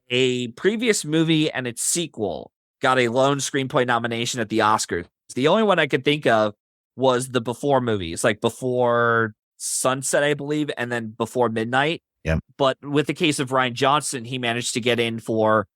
a previous movie and its sequel got a lone screenplay nomination at the Oscars. The only one I could think of was the Before movies, like Before Sunset, I believe, and then Before Midnight. Yeah. But with the case of Rian Johnson, he managed to get in for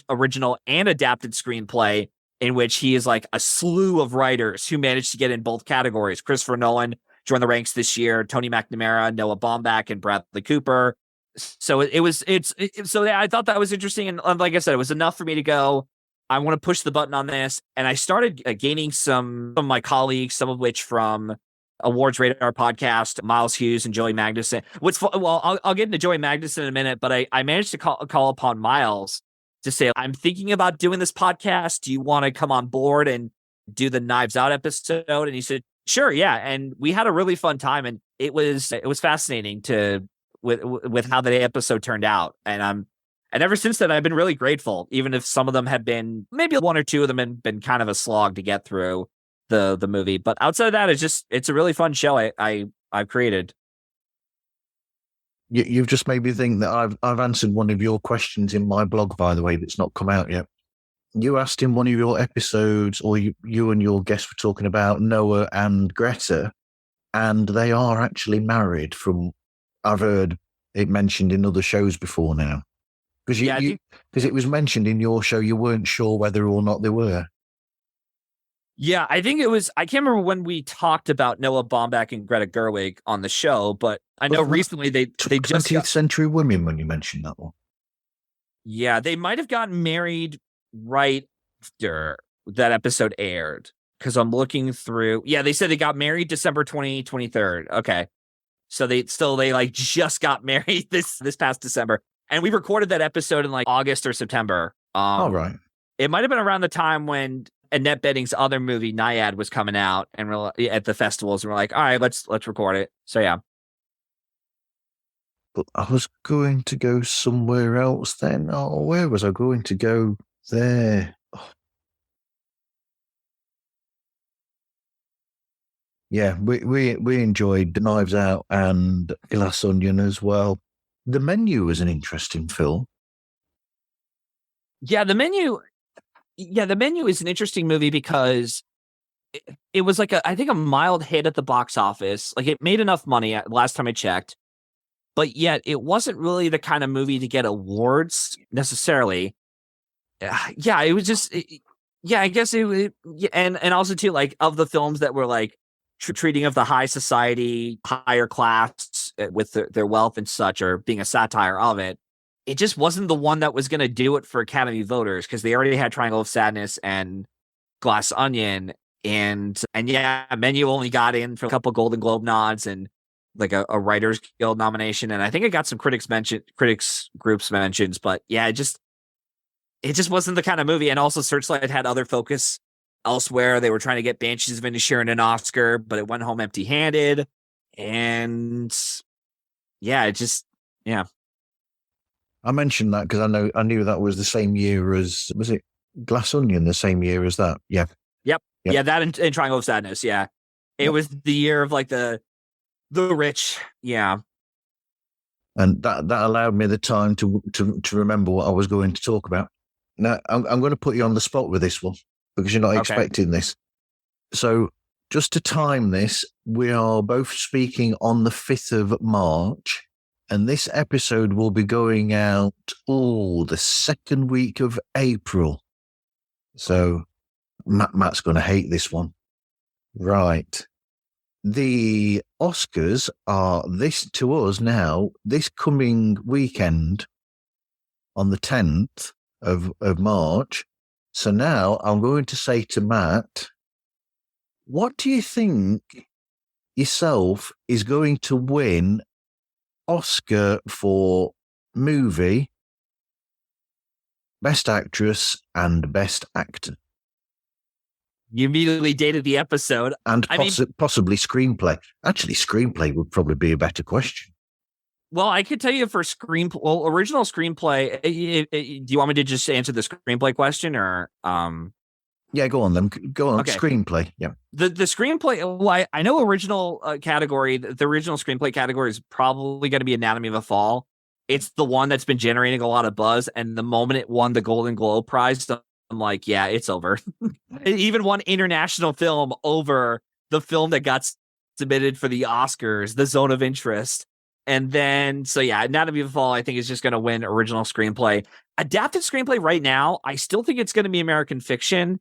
original and adapted screenplay, in which he is like a slew of writers who managed to get in both categories. Christopher Nolan joined the ranks this year, Tony McNamara, Noah Baumbach, and Bradley Cooper. So I thought that was interesting. And like I said, it was enough for me to go, I want to push the button on this. And I started gaining some of my colleagues, some of which from Awards Radar podcast, Miles Hughes and Joey Magnuson. I'll get into Joey Magnuson in a minute, but I managed to call upon Miles to say, I'm thinking about doing this podcast. Do you want to come on board and do the Knives Out episode? And he said, sure, yeah. And we had a really fun time, and it was fascinating with how the episode turned out. And ever since then, I've been really grateful, even if some of them have been, maybe one or two of them have been kind of a slog to get through the movie. But outside of that, it's a really fun show I've created. You've just made me think that I've answered one of your questions in my blog, by the way, that's not come out yet. You asked in one of your episodes, or you and your guest were talking about Noah and Greta, and they are actually married, from I've heard it mentioned in other shows before now. Because it was mentioned in your show, you weren't sure whether or not they were. Yeah, I think it was. I can't remember when we talked about Noah Baumbach and Greta Gerwig on the show, but I know recently they just 20th Century Women when you mentioned that one. Yeah, they might have gotten married right after that episode aired, because I'm looking through. Yeah, they said they got married December 23rd. Okay, so they like just got married this past December. And we recorded that episode in like August or September. All right. It might have been around the time when Annette Bening's other movie, Nyad, was coming out, and we're at the festivals, and we're like, all right, let's record it. So yeah. But I was going to go somewhere else then. Oh, where was I going to go there? Oh. Yeah, we enjoyed Knives Out and Glass Onion as well. The Menu was an interesting film. Yeah, The Menu is an interesting movie because it was like I think a mild hit at the box office. Like, it made enough money last time I checked, but yet it wasn't really the kind of movie to get awards necessarily. Yeah, it was just, I guess it and also too, like, of the films that were like treating of the high society, higher class with their wealth and such, or being a satire of it, it just wasn't the one that was going to do it for Academy voters, because they already had Triangle of Sadness and Glass Onion, and yeah, Menu only got in for a couple Golden Globe nods and like a Writers Guild nomination, and I think it got some critics groups mentions, but yeah, it just wasn't the kind of movie. And also Searchlight had other focus elsewhere. They were trying to get Banshees of Inisherin an Oscar, but it went home empty-handed, and yeah, I mentioned that because I knew that was the same year as, was it Glass Onion, the same year as that? Yeah. Yep. Yeah, that and Triangle of Sadness. Yeah. It was the year of like the rich. Yeah. And that allowed me the time to remember what I was going to talk about. Now, I'm going to put you on the spot with this one because you're not expecting this. So just to time this, we are both speaking on the 5th of March. And this episode will be going out, the second week of April. So Matt's going to hate this one. Right. The Oscars are this coming weekend on the 10th of March. So now I'm going to say to Matt, what do you think yourself is going to win Oscar for movie, Best Actress, and Best Actor? You immediately dated the episode. And possibly screenplay. Actually, screenplay would probably be a better question. Well, I could tell you for original screenplay. Do you want me to just answer the screenplay question, or Yeah, go on then. Go on. Okay. Screenplay. Yeah. The screenplay. Well, I know original category. The original screenplay category is probably going to be Anatomy of a Fall. It's the one that's been generating a lot of buzz, and the moment it won the Golden Globe prize, I'm like, yeah, it's over. It even won international film over the film that got submitted for the Oscars, The Zone of Interest. And then, so yeah, Anatomy of a Fall, I think, is just going to win original screenplay. Adapted screenplay right now, I still think it's going to be American Fiction.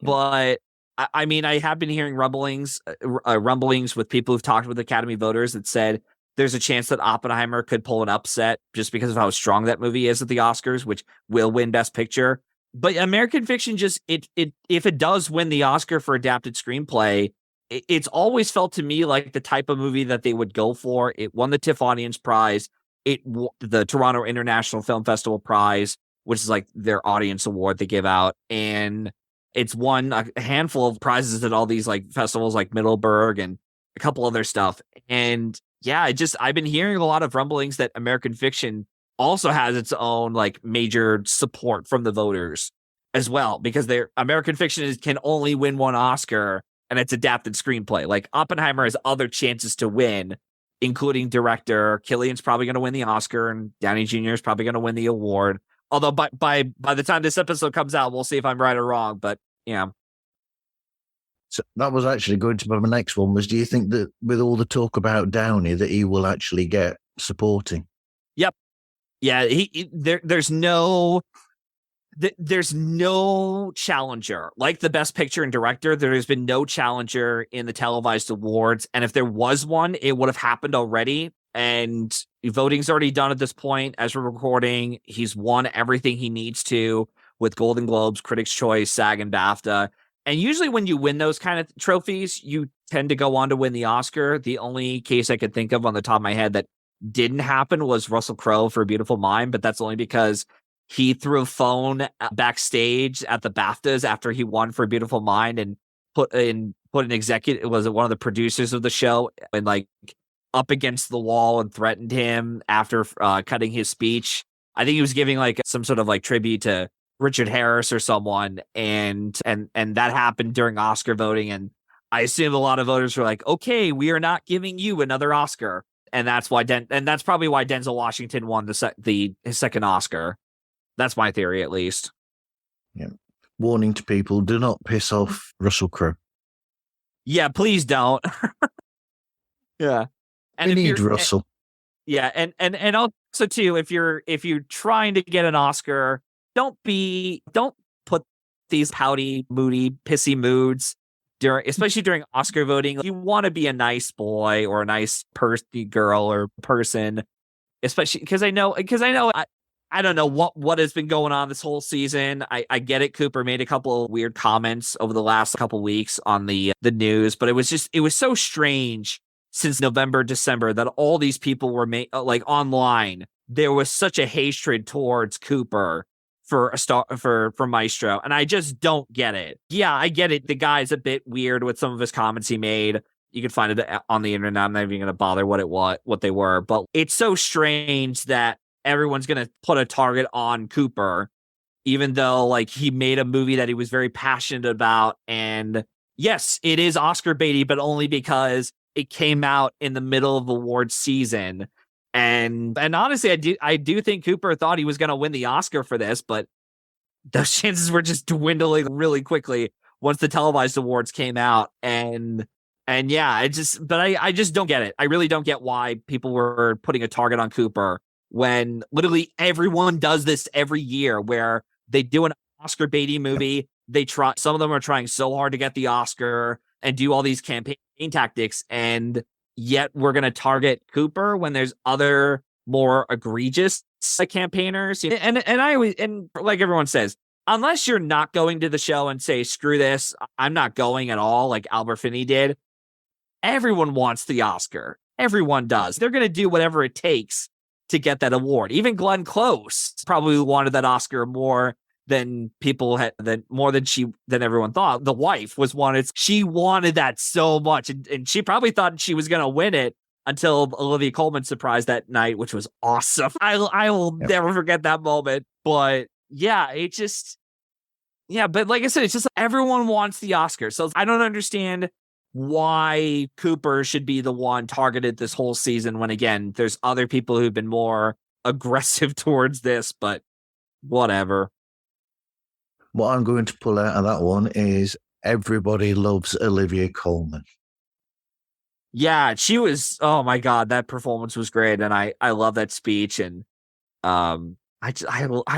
But I mean, I have been hearing rumblings with people who've talked with Academy voters that said there's a chance that Oppenheimer could pull an upset just because of how strong that movie is at the Oscars, which will win Best Picture. But American Fiction, just if it does win the Oscar for adapted screenplay, it's always felt to me like the type of movie that they would go for. It won the TIFF Audience Prize, the Toronto International Film Festival Prize, which is like their audience award they give out, and it's won a handful of prizes at all these like festivals like Middleburg and a couple other stuff. And yeah, I've been hearing a lot of rumblings that American Fiction also has its own like major support from the voters as well, because American Fiction can only win one Oscar, and it's adapted screenplay. Like Oppenheimer has other chances to win, including director. Cillian's probably going to win the Oscar, and Downey Jr. is probably going to win the award. Although by the time this episode comes out, we'll see if I'm right or wrong. But yeah. So that was actually going to be my next one. Was, do you think that with all the talk about Downey, that he will actually get supporting? Yep. Yeah. There's no challenger like the Best Picture and Director. There's been no challenger in the televised awards, and if there was one, it would have happened already. And voting's already done at this point. As we're recording, he's won everything he needs to with Golden Globes, Critics' Choice, SAG, and BAFTA. And usually when you win those kind of trophies, you tend to go on to win the Oscar. The only case I could think of on the top of my head that didn't happen was Russell Crowe for A Beautiful Mind, but that's only because he threw a phone backstage at the BAFTAs after he won for A Beautiful Mind and put an executive, was one of the producers of the show, and like up against the wall and threatened him after cutting his speech. I think he was giving like some sort of like tribute to Richard Harris or someone, and that happened during Oscar voting. And I assume a lot of voters were like, okay, we are not giving you another Oscar. And that's why that's probably why Denzel Washington won his second Oscar. That's my theory, at least. Yeah. Warning to people: do not piss off Russell Crowe. Yeah, please don't. Yeah. And we need Russell. Yeah, and also too, if you're trying to get an Oscar, don't put these pouty, moody, pissy moods especially during Oscar voting. You want to be a nice boy or a nice girl or person, especially because I know I don't know what has been going on this whole season. I get it. Cooper made a couple of weird comments over the last couple of weeks on the news, but it was so strange since November, December that all these people were like online. There was such a hatred towards Cooper for Maestro, and I just don't get it. Yeah, I get it. The guy's a bit weird with some of his comments he made. You can find it on the internet. I'm not even going to bother what they were, but it's so strange that everyone's going to put a target on Cooper, even though like he made a movie that he was very passionate about. And yes, it is Oscar baity, but only because it came out in the middle of awards season. And honestly, I do think Cooper thought he was going to win the Oscar for this, but those chances were just dwindling really quickly once the televised awards came out. And yeah, I just don't get it. I really don't get why people were putting a target on Cooper when literally everyone does this every year, where they do an Oscar baity movie. Some of them are trying so hard to get the Oscar and do all these campaign tactics, and yet we're going to target Cooper when there's other more egregious campaigners. And like everyone says, unless you're not going to the show and say, screw this, I'm not going at all, like Albert Finney did, everyone wants the Oscar. Everyone does. They're going to do whatever it takes to get that award. Even Glenn Close probably wanted that Oscar more than people had, than everyone thought. The wife she wanted that so much, and she probably thought she was going to win it until Olivia Colman surprised that night, which was awesome. I will never forget that moment. But yeah, but like I said, it's just everyone wants the Oscar. So I don't understand why Cooper should be the one targeted this whole season when, again, there's other people who've been more aggressive towards this, but whatever. What I'm going to pull out of that one is everybody loves Olivia Colman. Yeah, she was, oh my God, that performance was great. And I love that speech. And I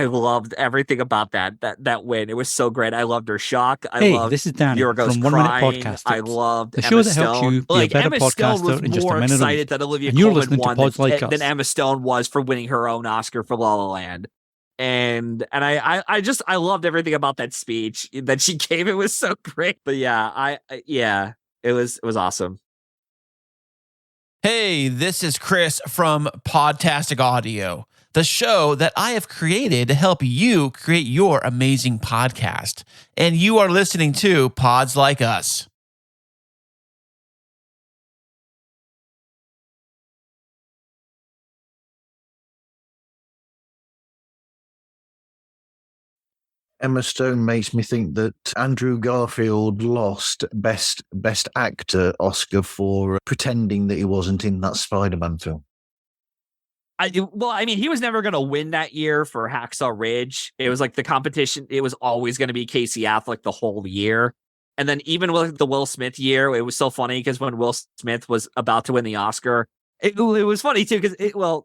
loved everything about that win. It was so great. I loved her shock. This is Danny Yorgo's from 1 crying. Minute Podcast. I loved the Emma show that Stone. helps you be a better Emma podcaster Stone was in just a more minute. excited that Olivia and you're Colman listening to won Pods Like Us. than Emma Stone was for winning her own Oscar for La La Land. And I loved everything about that speech that she gave. It was so great. But yeah, it was awesome. Hey, this is Chris from Podtastic Audio, the show that I have created to help you create your amazing podcast. And you are listening to Pods Like Us. Emma Stone makes me think that Andrew Garfield lost Best Actor Oscar for pretending that he wasn't in that Spider-Man film. He was never going to win that year for Hacksaw Ridge. It was like the competition. It was always going to be Casey Affleck the whole year. And then even with the Will Smith year, it was so funny because when Will Smith was about to win the Oscar, it was funny too because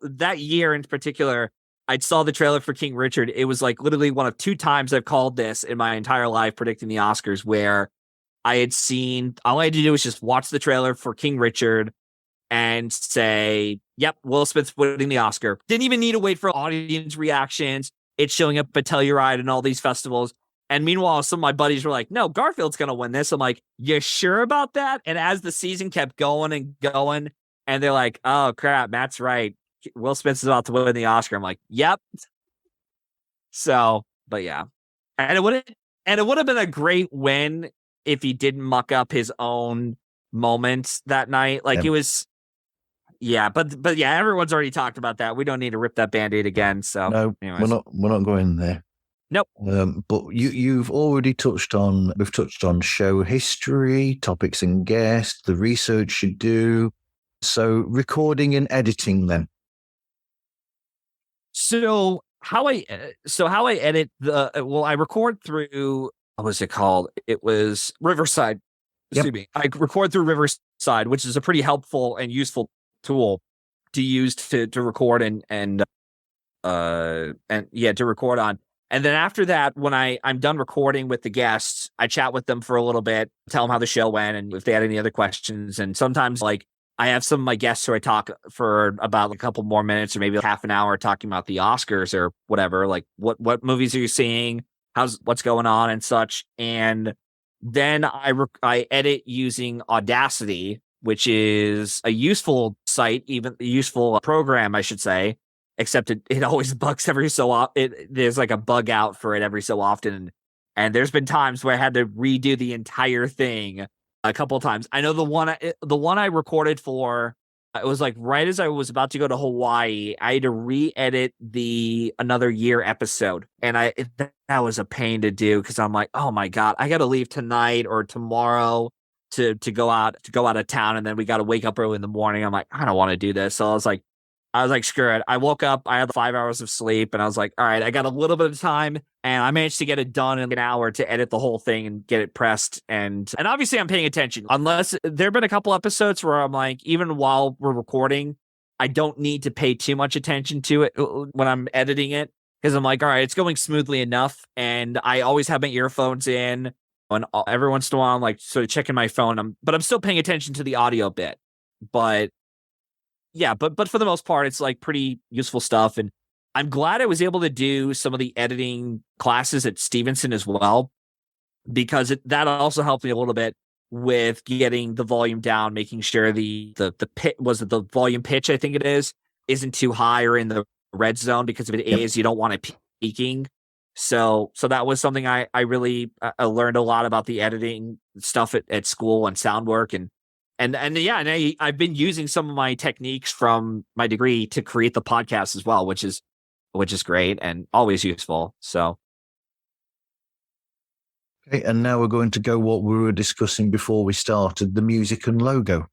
that year in particular, I saw the trailer for King Richard. It was like literally one of 2 times I've called this in my entire life predicting the Oscars, where I had seen, all I had to do was just watch the trailer for King Richard and say, yep, Will Smith's winning the Oscar. Didn't even need to wait for audience reactions. It's showing up at Telluride and all these festivals. And meanwhile, some of my buddies were like, no, Garfield's going to win this. I'm like, you sure about that? And as the season kept going and going, and they're like, oh crap, Matt's right, Will Smith's about to win the Oscar. I'm like, yep. So, but yeah. And it would have been a great win if he didn't muck up his own moments that night. Like it was, yeah, but yeah, everyone's already talked about that. We don't need to rip that Band-Aid again. So no, anyways. we're not going there. Nope. But we've touched on show history, topics and guests, the research you do. So recording and editing then. So how I edit I record through, what was it called? It was Riverside. Excuse me. I record through Riverside, which is a pretty helpful and useful tool to use to record and to record on. And then after that, when I'm done recording with the guests, I chat with them for a little bit, tell them how the show went and if they had any other questions. And sometimes like I have some of my guests who I talk for about a couple more minutes or maybe half an hour talking about the Oscars or whatever. Like what movies are you seeing? What's going on and such. And then I edit using Audacity, which is a useful site, even a useful program, I should say, except it always bugs every so often. There's like a bug out for it every so often. And there's been times where I had to redo the entire thing a couple of times. I know the one I recorded for, it was like right as I was about to go to Hawaii, I had to re-edit the Another Year episode. And that was a pain to do because I'm like, oh my God, I got to leave tonight or tomorrow to go out of town. And then we got to wake up early in the morning. I'm like, I don't want to do this. So I was like, screw it. I woke up, I had 5 hours of sleep, and I was like, all right, I got a little bit of time, and I managed to get it done in an hour to edit the whole thing and get it pressed. And obviously I'm paying attention. Unless there have been a couple episodes where I'm like, even while we're recording, I don't need to pay too much attention to it when I'm editing it, because I'm like, all right, it's going smoothly enough. And I always have my earphones in, and every once in a while I'm like sort of checking my phone, but I'm still paying attention to the audio bit. But yeah, but for the most part, it's like pretty useful stuff. And I'm glad I was able to do some of the editing classes at Stevenson as well, because that also helped me a little bit with getting the volume down, making sure the pit was the volume pitch, I think it isn't too high or in the red zone, because if it is, you don't want it peaking. So that was something I really learned a lot about the editing stuff at school and sound work. And I've been using some of my techniques from my degree to create the podcast as well, which is great and always useful. So. Okay, and now we're going to go what we were discussing before we started, the music and logo.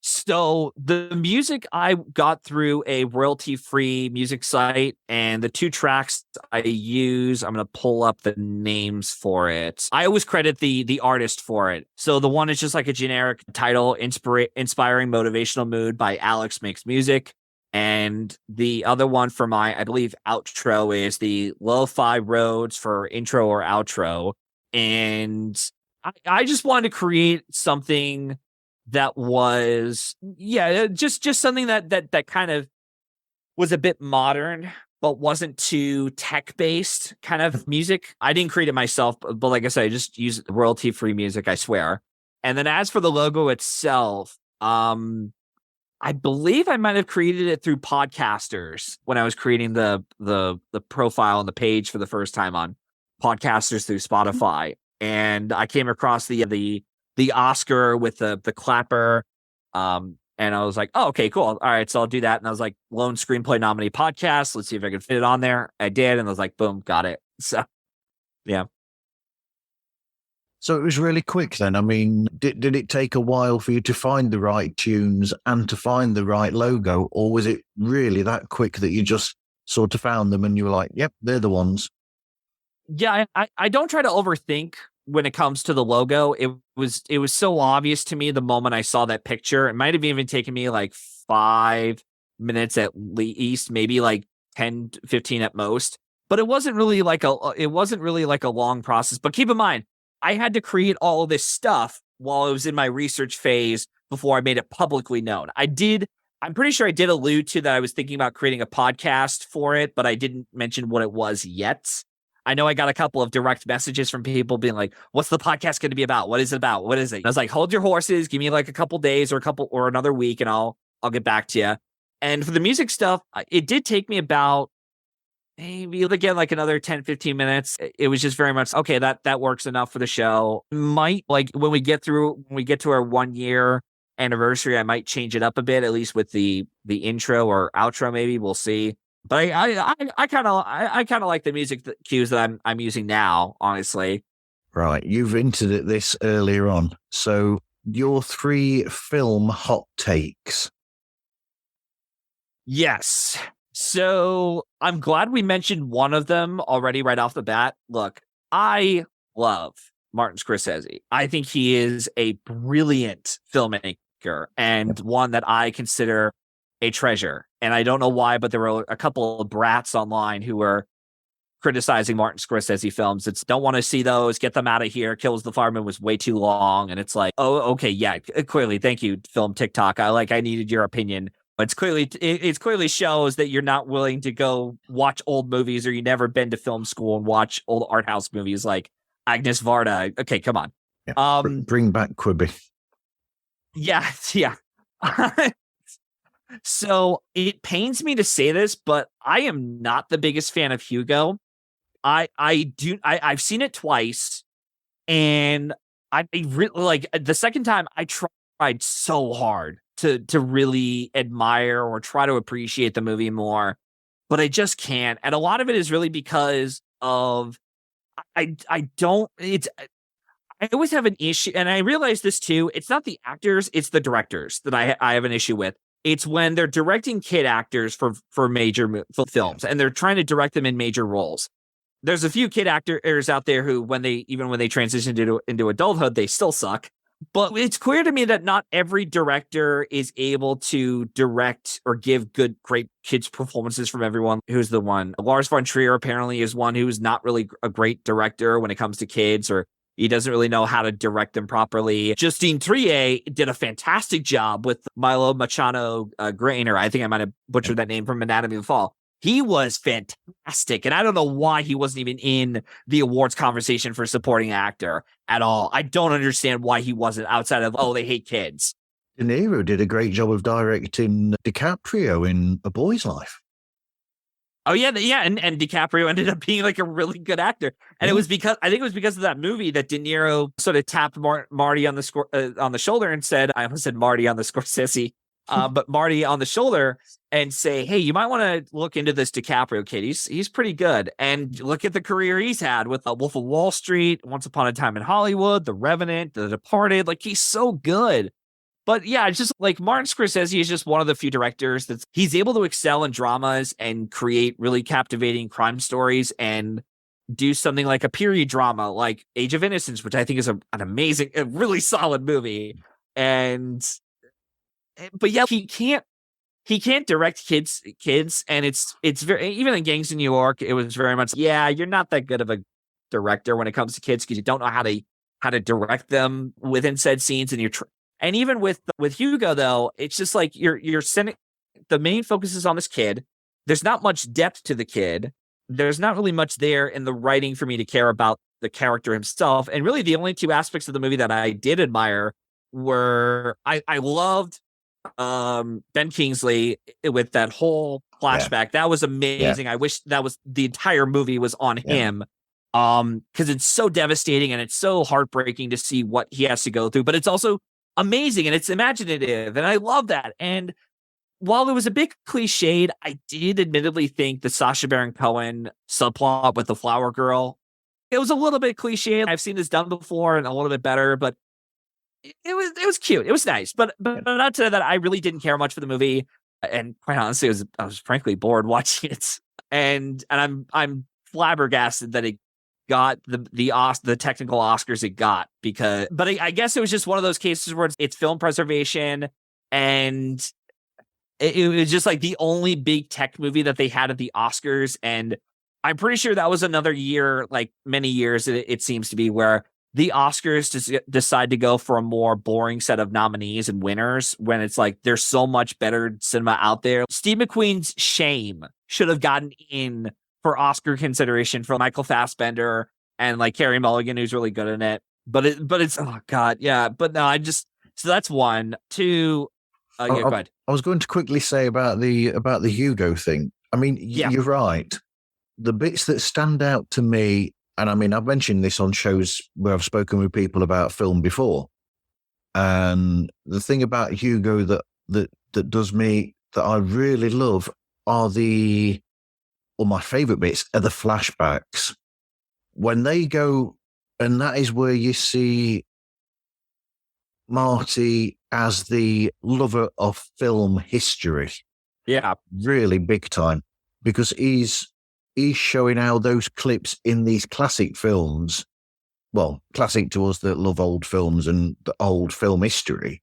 So the music I got through a royalty-free music site, and the 2 tracks I use, I'm going to pull up the names for it. I always credit the artist for it. So the one is just like a generic title, Inspiring Motivational Mood by Alex Makes Music. And the other one for my, I believe, outro is the Lo-Fi Roads for intro or outro. And I just wanted to create something that was, just something that kind of was a bit modern, but wasn't too tech-based kind of music. I didn't create it myself, but like I said, I just use royalty-free music, I swear. And then as for the logo itself, I believe I might have created it through Podcasters when I was creating the profile and the page for the first time on Podcasters through Spotify. And I came across the Oscar with the clapper. And I was like, oh, okay, cool. All right. So I'll do that. And I was like, Lone Screenplay Nominee Podcast. Let's see if I can fit it on there. I did. And I was like, boom, got it. So, yeah. So it was really quick then. I mean, did it take a while for you to find the right tunes and to find the right logo? Or was it really that quick that you just sort of found them and you were like, yep, they're the ones? Yeah, I don't try to overthink when it comes to the logo. It was so obvious to me the moment I saw that picture. It might have even taken me like 5 minutes at least, maybe like 10, 15 at most. But it wasn't really like a long process. But keep in mind, I had to create all of this stuff while I was in my research phase before I made it publicly known. I'm pretty sure I did allude to that I was thinking about creating a podcast for it, but I didn't mention what it was yet. I know I got a couple of direct messages from people being like, what's the podcast going to be about? What is it about? What is it? And I was like, hold your horses. Give me like a couple days or another week and I'll get back to you. And for the music stuff, it did take me about maybe again, like another 10, 15 minutes. It was just very much, okay, that works enough for the show. Might like when we get to our 1 year anniversary, I might change it up a bit, at least with the intro or outro, maybe we'll see. But I kind of like the music cues that I'm using now, honestly. Right. You've hinted at this earlier on. So your 3 film hot takes. Yes. So I'm glad we mentioned one of them already right off the bat. Look, I love Martin Scorsese. I think he is a brilliant filmmaker and one that I consider a treasure. And I don't know why, but there were a couple of brats online who were criticizing Martin Scorsese films. It's don't want to see those, get them out of here. Kills the Fireman was way too long. And it's like, oh, okay, yeah, clearly. Thank you, film TikTok. I needed your opinion. It's clearly shows that you're not willing to go watch old movies, or you never been to film school and watch old art house movies like Agnes Varda. Okay, come on. Yeah, bring back Quibi. Yeah. So it pains me to say this, but I am not the biggest fan of Hugo. I've seen it twice, and I really like the second time I tried so hard to really admire or try to appreciate the movie more, but I just can't. And a lot of it is really because of I always have an issue, and I realize this too. It's not the actors, it's the directors that I have an issue with. It's when they're directing kid actors for major films, and they're trying to direct them in major roles. There's a few kid actors out there who, when they transition into adulthood, they still suck. But it's clear to me that not every director is able to direct or give great kids performances from everyone. Who's the one? Lars von Trier apparently is one who's not really a great director when it comes to kids, or he doesn't really know how to direct them properly. Justine Triet did a fantastic job with Milo Machado Grainer. I think I might have butchered that name, from Anatomy of the Fall. He was fantastic, and I don't know why he wasn't even in the awards conversation for supporting actor at all. I don't understand why he wasn't, outside of, they hate kids. De Niro did a great job of directing DiCaprio in A Boy's Life. Oh, yeah, and DiCaprio ended up being like a really good actor. And it was because of that movie that De Niro sort of tapped Marty on the shoulder and said, I almost said Marty on the Scorsese, but Marty on the shoulder, and say, hey, you might want to look into this DiCaprio kid. He's pretty good. And look at the career he's had with Wolf of Wall Street, Once Upon a Time in Hollywood, The Revenant, The Departed. Like, he's so good. But yeah, it's just like Martin Scorsese is just one of the few directors he's able to excel in dramas and create really captivating crime stories, and do something like a period drama like Age of Innocence, which I think is a really solid movie. But yeah, he can't direct kids, and it's very, even in Gangs in New York, it was very much, yeah, you're not that good of a director when it comes to kids, because you don't know how to direct them within said scenes, and and even with Hugo, though, it's just like you're sending, the main focus is on this kid. There's not much depth to the kid. There's not really much there in the writing for me to care about the character himself. And really, the only two aspects of the movie that I did admire were, I loved Ben Kingsley with that whole flashback. Yeah. That was amazing. Yeah. I wish the entire movie was on him. Because it's so devastating and it's so heartbreaking to see what he has to go through, but it's also amazing and it's imaginative, and I love that. And while it was a bit cliched, I did admittedly think the Sacha Baron Cohen subplot with the flower girl, it was a little bit cliched. I've seen this done before and a little bit better, but it was cute. It was nice, but not to that, I really didn't care much for the movie, and quite honestly, I was frankly bored watching it, and I'm flabbergasted that it got the technical Oscars it got, but I guess it was just one of those cases where it's film preservation, and it was just like the only big tech movie that they had at the Oscars. And I'm pretty sure that was another year, like many years, it seems to be, where the Oscars decide to go for a more boring set of nominees and winners, when it's like there's so much better cinema out there. Steve McQueen's Shame should have gotten in for Oscar consideration for Michael Fassbender and like Carey Mulligan, who's really good in it. But it's oh god, yeah. But no, so that's one. Two. Go ahead. I was going to quickly say about the Hugo thing. I mean, you're right. The bits that stand out to me, and I mean, I've mentioned this on shows where I've spoken with people about film before, and the thing about Hugo that does me, that I really love, are my favorite bits are the flashbacks when they go, and that is where you see Marty as the lover of film history. Yeah, really big time, because he's showing how those clips in these classic films, well, classic to us that love old films and the old film history,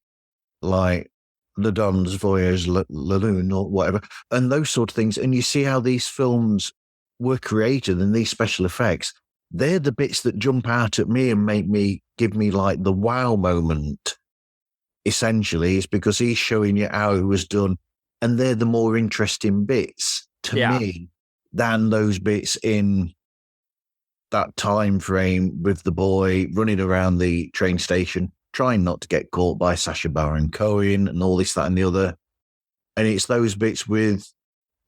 like Le Don's Voyage, La Lune, or whatever, and those sort of things. And you see how these films were created and these special effects, they're the bits that jump out at me and give me like the wow moment. Essentially, is because he's showing you how it was done, and they're the more interesting bits to me than those bits in that time frame with the boy running around the train station, trying not to get caught by Sacha Baron Cohen and all this, that, and the other. And it's those bits with,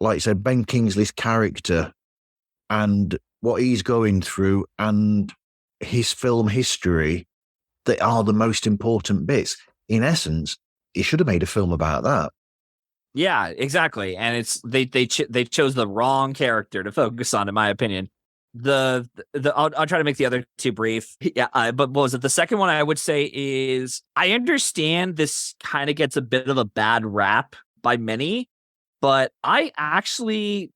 like I said, Ben Kingsley's character and what he's going through and his film history that are the most important bits. In essence, he should have made a film about that. Yeah, exactly. And it's they chose the wrong character to focus on, in my opinion. I'll try to make the other two brief. Yeah, but what was it? The second one I would say is, I understand this kind of gets a bit of a bad rap by many, but I actually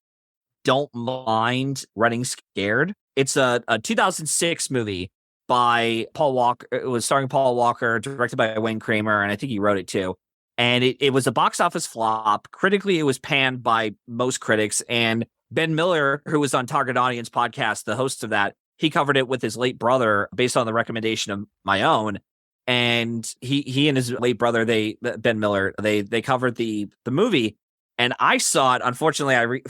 don't mind Running Scared. It's a 2006 movie by Paul Walker. It was starring Paul Walker, directed by Wayne Kramer, and I think he wrote it too. And it was a box office flop. Critically, it was panned by most critics. And Ben Miller, who was on Target Audience Podcast, the host of that, he covered it with his late brother based on the recommendation of my own. And he and his late brother, Ben Miller, they covered the movie. And I saw it. Unfortunately,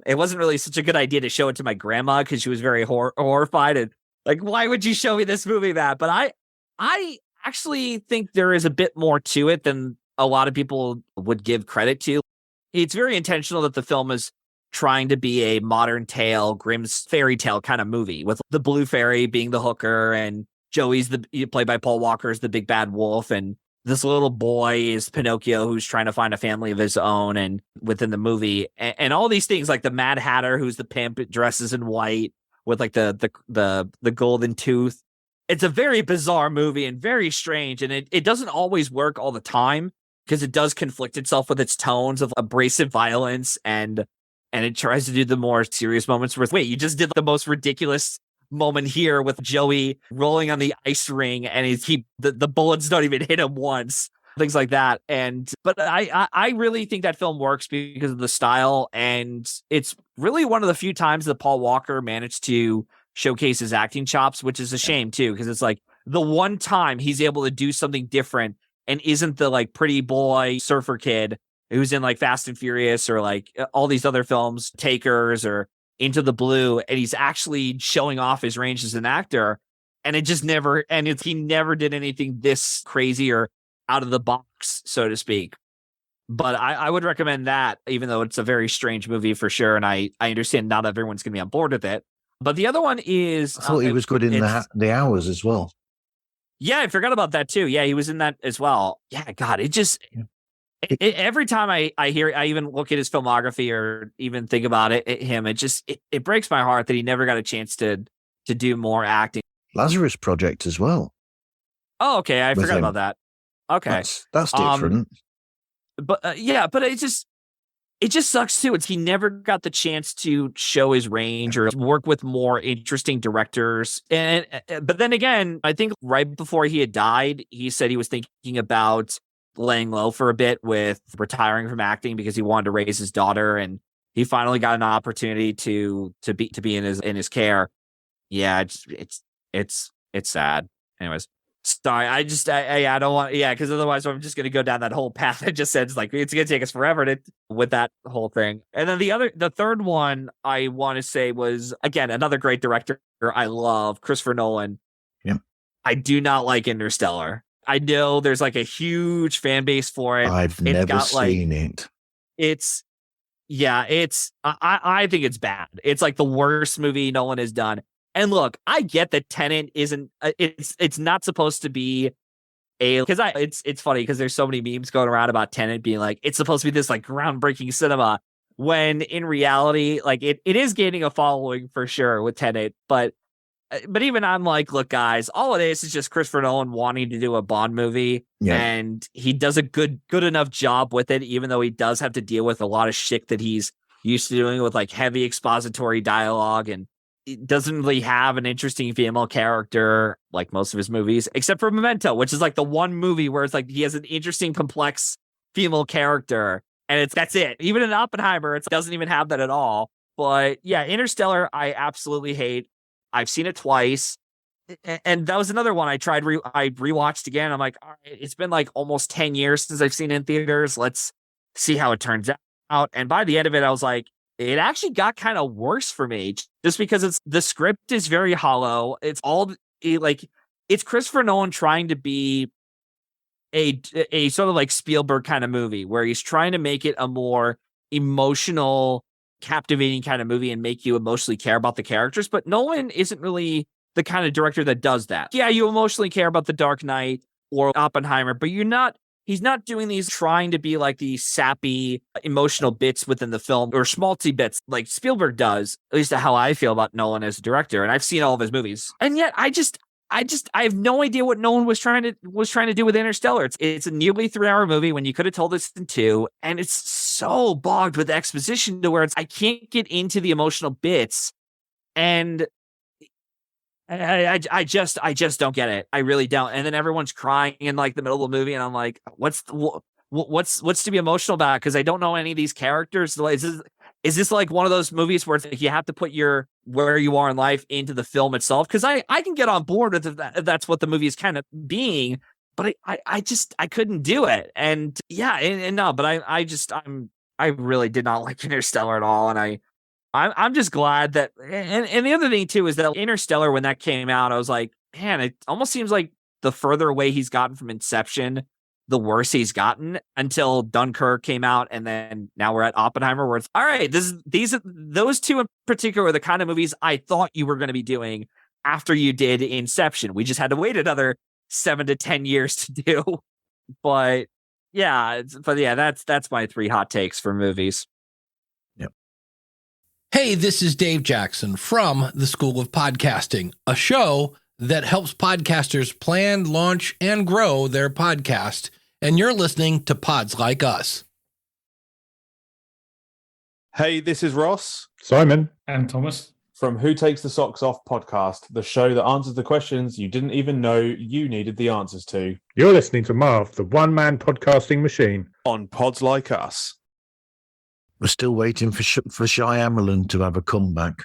it wasn't really such a good idea to show it to my grandma because she was very horrified and like, why would you show me this movie, Matt? But I actually think there is a bit more to it than a lot of people would give credit to. It's very intentional that the film is trying to be a modern tale, Grimm's fairy tale kind of movie, with the blue fairy being the hooker and Joey's played by Paul Walker, is the big bad wolf, and this little boy is Pinocchio, who's trying to find a family of his own. And within the movie, and all these things, like the Mad Hatter, who's the pimp, dresses in white with like the golden tooth. It's a very bizarre movie and very strange, and it doesn't always work all the time because it does conflict itself with its tones of abrasive violence, and it tries to do the more serious moments where, wait, you just did the most ridiculous moment here with Joey rolling on the ice ring and the bullets don't even hit him once, things like that. But I really think that film works because of the style, and it's really one of the few times that Paul Walker managed to showcase his acting chops, which is a shame too, because it's like the one time he's able to do something different and isn't the like pretty boy surfer kid who's in like Fast and Furious or like all these other films, Takers or Into the Blue, and he's actually showing off his range as an actor. And it just never, he never did anything this crazy or out of the box, so to speak. But I would recommend that, even though it's a very strange movie for sure. And I understand not everyone's going to be on board with it. But the other one is... I thought he was good in the Hours as well. Yeah, I forgot about that too. Yeah, he was in that as well. Yeah, God, it just... every time I hear, I even look at his filmography or even think about it breaks my heart that he never got a chance to do more acting. Lazarus Project as well. Oh, okay. I forgot about that. Okay. That's different. But it just sucks too. He never got the chance to show his range or work with more interesting directors. But then again, I think right before he had died, he said he was thinking about laying low for a bit with retiring from acting because he wanted to raise his daughter, and he finally got an opportunity to be in his care. Yeah, it's sad. Anyways, sorry. I don't want, because otherwise I'm just gonna go down that whole path I just said. It's like it's gonna take us forever with that whole thing. And then the third one I want to say was, again, another great director I love, Christopher Nolan. Yeah. I do not like Interstellar. I know there's like a huge fan base for it. I've never seen it. I think it's bad. It's like the worst movie Nolan has done. And look, I get that Tenet isn't, it's not supposed to be it's funny because there's so many memes going around about Tenet being like, it's supposed to be this like groundbreaking cinema, when in reality, like it is gaining a following for sure with Tenet, but even I'm like, look, guys, all it is just Christopher Nolan wanting to do a Bond movie, and he does a good enough job with it, even though he does have to deal with a lot of shit that he's used to doing with like heavy expository dialogue, and it doesn't really have an interesting female character like most of his movies, except for Memento, which is like the one movie where it's like he has an interesting, complex female character, and that's it. Even in Oppenheimer, it doesn't even have that at all. But yeah, Interstellar, I absolutely hate. I've seen it twice. And that was another one I tried. I rewatched again. I'm like, all right, it's been like almost 10 years since I've seen it in theaters. Let's see how it turns out. And by the end of it, I was like, it actually got kind of worse for me just because the script is very hollow. It's Christopher Nolan trying to be a sort of like Spielberg kind of movie where he's trying to make it a more emotional, captivating kind of movie and make you emotionally care about the characters. But Nolan isn't really the kind of director that does that. Yeah, you emotionally care about The Dark Knight or Oppenheimer, but he's not doing these trying to be like these sappy emotional bits within the film or schmaltzy bits like Spielberg does, at least how I feel about Nolan as a director. And I've seen all of his movies. And yet I have no idea what Nolan was trying to do with Interstellar. It's a nearly 3-hour movie when you could have told us in 2, and it's so bogged with exposition to where I can't get into the emotional bits, and I just don't get it. I really don't. And then everyone's crying in like the middle of the movie, and I'm like, what's to be emotional about? Because I don't know any of these characters. Is this like one of those movies where it's like you have to put where you are in life into the film itself? Because I can get on board with if that's what the movie is kind of being, but I couldn't do it. And yeah, and no, but I really did not like Interstellar at all, and I'm just glad that. And the other thing too is that Interstellar, when that came out, I was like, man, it almost seems like the further away he's gotten from Inception, the worse he's gotten, until Dunkirk came out, and then now we're at Oppenheimer, where it's all right. Those two in particular are the kind of movies I thought you were going to be doing after you did Inception. We just had to wait another 7 to 10 years to do. But yeah, that's my 3 hot takes for movies. Yep. Hey, this is Dave Jackson from the School of Podcasting, a show that helps podcasters plan, launch, and grow their podcast. And you're listening to Pods Like Us. Hey, this is Ross. Simon. And Thomas. From Who Takes the Socks Off podcast, the show that answers the questions you didn't even know you needed the answers to. You're listening to Marv, the one-man podcasting machine. On Pods Like Us. We're still waiting for Shy Amerlin to have a comeback.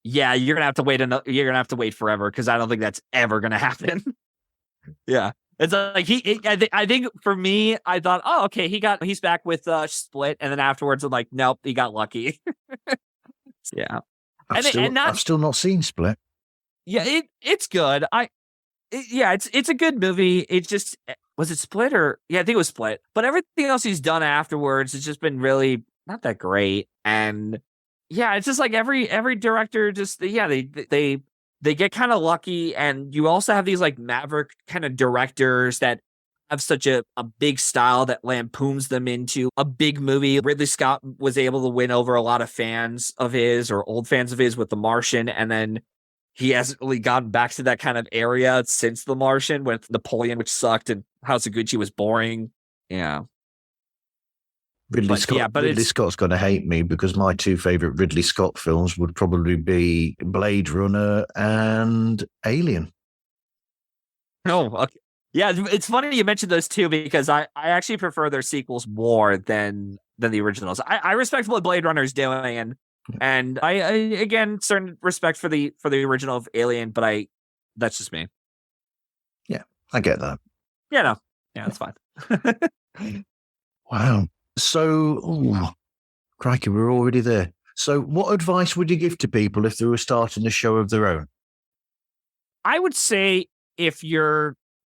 Yeah, you're gonna have to wait. You're gonna have to wait forever because I don't think that's ever gonna happen. Yeah, it's like I think for me, I thought, oh, okay, he's back with Split, and then afterwards, I'm like, nope, he got lucky. Yeah, I've still not seen Split. Yeah, it's good. It's a good movie. It just was it Split or I think it was Split. But everything else he's done afterwards has just been really not that great. And yeah, it's just like every director just they get kind of lucky, and you also have these like maverick kind of directors that have such a big style that lampoons them into a big movie. Ridley Scott was able to win over a lot of fans of his or old fans of his with The Martian, and then he hasn't really gotten back to that kind of area since The Martian with Napoleon, which sucked, and House of Gucci was boring. Yeah. Ridley Scott's going to hate me because my 2 favorite Ridley Scott films would probably be Blade Runner and Alien. Oh, okay. Yeah, it's funny you mentioned those 2 because I actually prefer their sequels more than the originals. I respect what Blade Runner is doing, and I again certain respect for the original of Alien, but that's just me. Yeah, I get that. Yeah, no, yeah, that's fine. Wow. So, crikey, we're already there. So, what advice would you give to people if they were starting a show of their own? I would say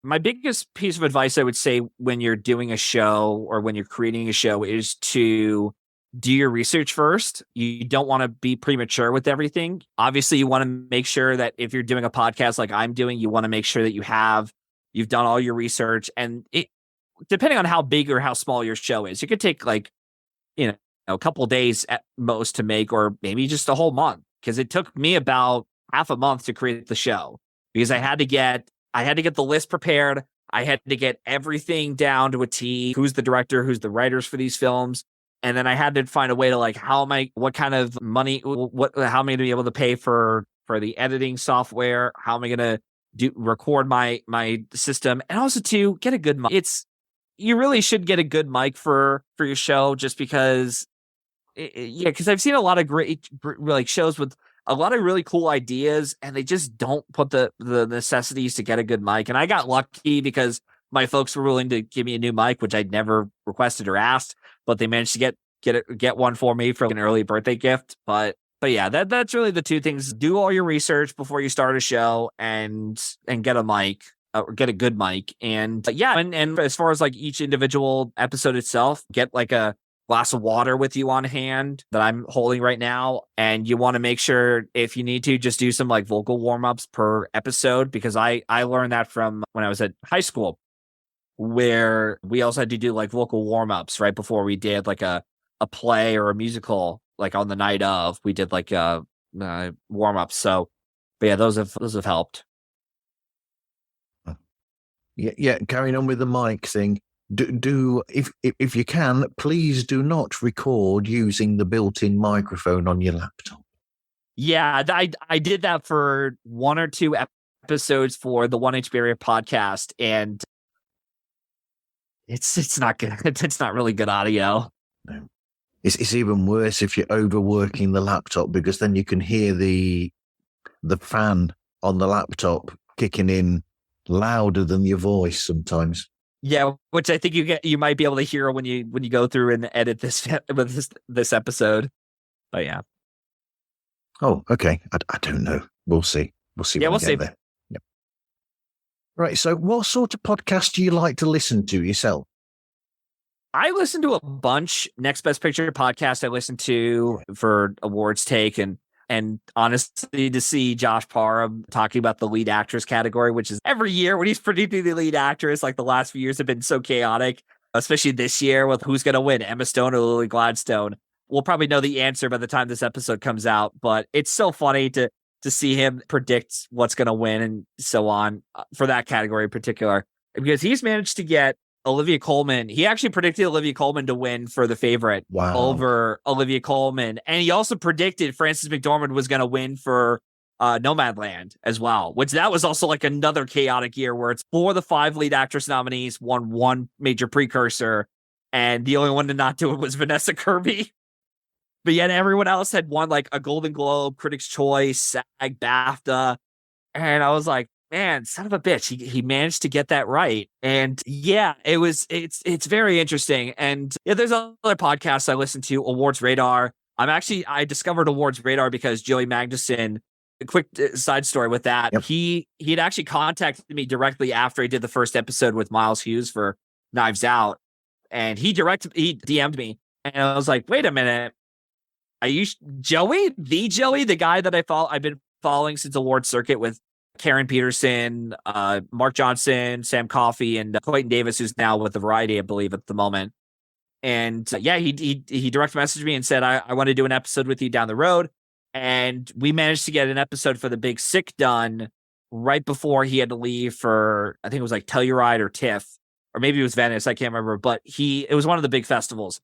my biggest piece of advice I would say when you're doing a show or when you're creating a show is to do your research first. You don't want to be premature with everything. Obviously, you want to make sure that if you're doing a podcast like I'm doing, you want to make sure that you've done all your research, and depending on how big or how small your show is, it could take like, a couple of days at most to make, or maybe just a whole month. Because it took me about half a month to create the show because I had to get the list prepared. I had to get everything down to a T. Who's the director? Who's the writers for these films? And then I had to find a way to like, what kind of money, how am I going to be able to pay for the editing software? How am I going to record my system? And also to get a good mic. You really should get a good mic for your show, just because yeah, because I've seen a lot of great like shows with a lot of really cool ideas, and they just don't put the necessities to get a good mic. And I got lucky because my folks were willing to give me a new mic, which I'd never requested or asked, but they managed to get one for me for an early birthday gift. But yeah, that's really the two things. Do all your research before you start a show, and get a mic. Or get a good mic. And and as far as like each individual episode itself, get like a glass of water with you on hand that I'm holding right now. And you want to make sure, if you need to, just do some like vocal warm-ups per episode, because I learned that from when I was at high school, where we also had to do like vocal warm-ups right before we did like a play or a musical. Like on the night of, we did like warm-ups. So but yeah, those have helped. Yeah, carrying on with the mic thing. Do if you can, please do not record using the built-in microphone on your laptop. Yeah, I did that for 1 or 2 episodes for the One Inch Barrier podcast, and it's not good. It's not really good audio. No, it's even worse if you're overworking the laptop, because then you can hear the fan on the laptop kicking in louder than your voice sometimes. Yeah, which I think you might be able to hear when you go through and edit this episode. But yeah. Oh, okay. I don't know. We'll see. We'll see. Yeah, when we'll see. there. Yep. Right. So, what sort of podcast do you like to listen to yourself? I listen to a bunch. Next Best Picture podcast I listen to for awards take, and honestly, to see Josh Parham talking about the lead actress category, which is every year when he's predicting the lead actress, like the last few years have been so chaotic, especially this year with who's going to win, Emma Stone or Lily Gladstone. We'll probably know the answer by the time this episode comes out, but it's so funny to see him predict what's going to win and so on for that category in particular, because he's managed to get Olivia Colman. He actually predicted Olivia Colman to win for The Favorite over Olivia Colman. And he also predicted Frances McDormand was going to win for Nomadland as well, which that was also like another chaotic year where it's 4 of the 5 lead actress nominees won one major precursor. And the only one to not do it was Vanessa Kirby. But yet everyone else had won like a Golden Globe, Critics' Choice, SAG, BAFTA. And I was like, man, son of a bitch, he managed to get that right. And yeah, it's very interesting. And yeah, there's other podcasts I listen to, Awards Radar. I discovered Awards Radar because Joey Magnuson, a quick side story with that. Yep. He'd actually contacted me directly after he did the first episode with Miles Hughes for Knives Out. And he DM'd me. And I was like, wait a minute. Are you Joey? The guy that I've been following since Awards Circuit with Karen Peterson, Mark Johnson, Sam Coffey, and Clayton Davis, who's now with the Variety, I believe, at the moment. And he direct messaged me and said, I want to do an episode with you down the road. And we managed to get an episode for The Big Sick done right before he had to leave for, I think it was like Telluride or TIFF, or maybe it was Venice. I can't remember, but it was one of the big festivals.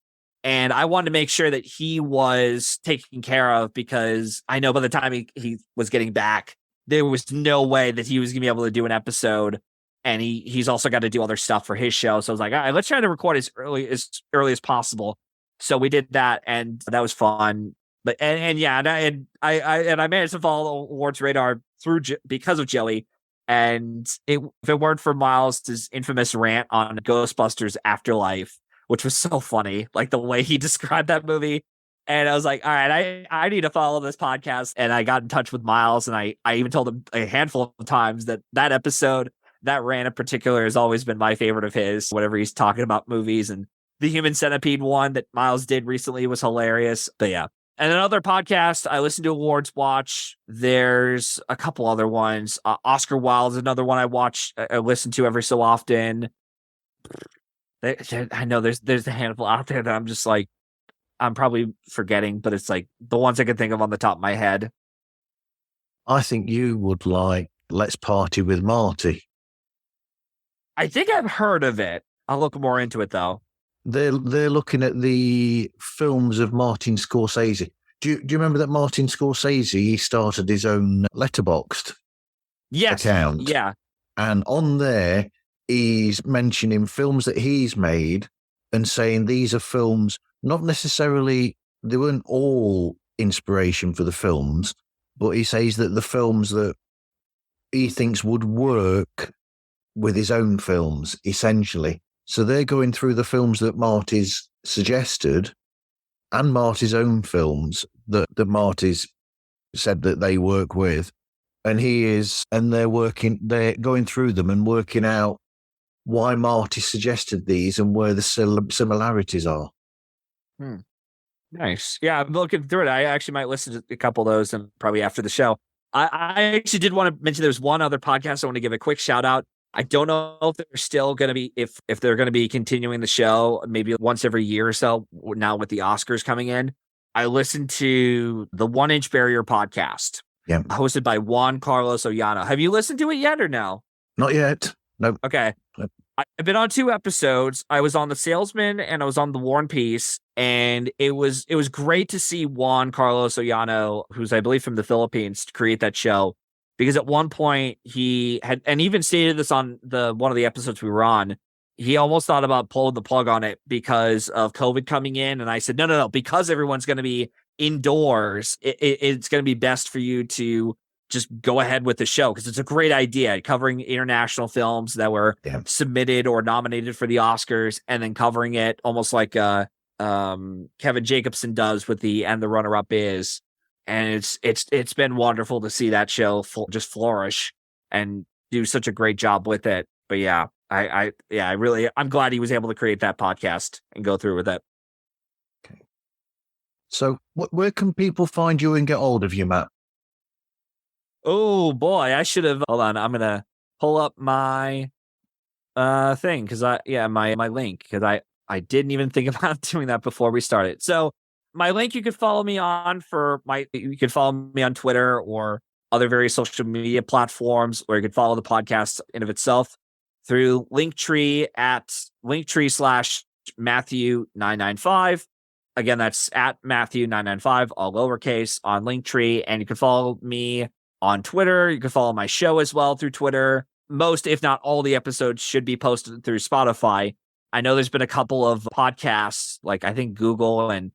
And I wanted to make sure that he was taken care of, because I know by the time he was getting back, there was no way that he was going to be able to do an episode. And he's also got to do other stuff for his show. So I was like, all right, let's try to record as early as possible. So we did that, and that was fun. But I managed to follow Awards Radar because of Joey. And if it weren't for Miles' infamous rant on Ghostbusters Afterlife, which was so funny, like the way he described that movie. And I was like, all right, I need to follow this podcast. And I got in touch with Miles, and I even told him a handful of times that episode, that rant in particular, has always been my favorite of his, whenever he's talking about movies. And the Human Centipede one that Miles did recently was hilarious. But yeah. And another podcast, I listen to Awards Watch. There's a couple other ones. Oscar Wilde is another one I listen to every so often. I know there's a handful out there that I'm just like, I'm probably forgetting, but it's like the ones I can think of on the top of my head. I think you would like Let's Party with Marty. I think I've heard of it. I'll look more into it though. They're looking at the films of Martin Scorsese. Do you remember that Martin Scorsese, he started his own Letterboxd account? Yeah. And on there, he's mentioning films that he's made and saying these are films not necessarily they weren't all inspiration for the films, but he says that the films that he thinks would work with his own films, essentially. So they're going through the films that Marty's suggested and Marty's own films that Marty's said that they work with. And they're going through them and working out why Marty suggested these and where the similarities are. Nice. Yeah, I'm looking through it. I actually might listen to a couple of those and probably after the show. I actually did want to mention there's one other podcast I want to give a quick shout out. I don't know if they're still going to be, if they're going to be continuing the show maybe once every year or so now with the Oscars coming in. I listened to the 1 Inch Barrier podcast, hosted by Juan Carlos Ollano. Have you listened to it yet or no? Not yet. No. Okay. Nope. I've been on 2 episodes. I was on The Salesman and I was on The War and Peace. And it was great to see Juan Carlos Ollano, who's I believe from the Philippines, create that show. Because at one point he had, and even stated this on one of the episodes we were on, he almost thought about pulling the plug on it because of COVID coming in. And I said, no, because everyone's going to be indoors, it's going to be best for you to just go ahead with the show because it's a great idea, covering international films that were submitted or nominated for the Oscars, and then covering it almost like Kevin Jacobson does with the And the Runner-Up Is. And it's been wonderful to see that show just flourish and do such a great job with it. But yeah, I'm glad he was able to create that podcast and go through with it. Okay. So where can people find you and get hold of you, Matt? Oh boy, I should have. Hold on, I'm gonna pull up my thing because my link because I didn't even think about doing that before we started. So my link you could follow me on you could follow me on Twitter or other various social media platforms, or you could follow the podcast in of itself through Linktree at Linktree/Matthew995. Again, that's at Matthew995, all lowercase on Linktree. And you can follow me on Twitter. You can follow my show as well through Twitter. Most, if not all, the episodes should be posted through Spotify. I know there's been a couple of podcasts, like I think Google, and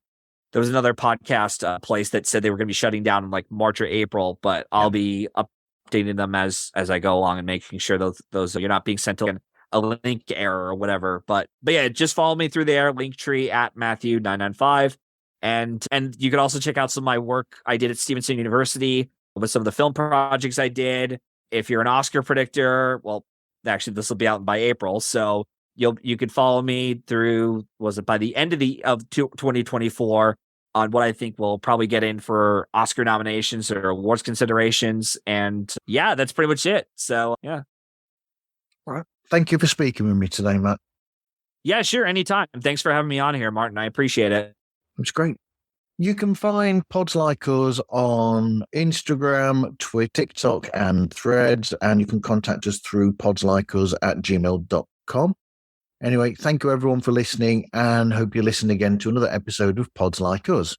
there was another podcast place that said they were going to be shutting down in like March or April, but I'll be updating them as I go along and making sure those you're not being sent to a link error or whatever. But yeah, just follow me through there, Linktree at Matthew995. And you can also check out some of my work I did at Stevenson University with some of the film projects I did. If you're an Oscar predictor, well, actually this will be out by April, so you could follow me through, was it by the end of 2024 on what I think we'll probably get in for Oscar nominations or awards considerations. And yeah, that's pretty much it. So yeah. All right. Thank you for speaking with me today, Matt. Yeah, sure. Anytime. Thanks for having me on here, Martin. I appreciate it. It's great. You can find Pods Like Us on Instagram, Twitter, TikTok, and Threads, and you can contact us through podslikeus@gmail.com. Anyway, thank you everyone for listening, and hope you listen again to another episode of Pods Like Us.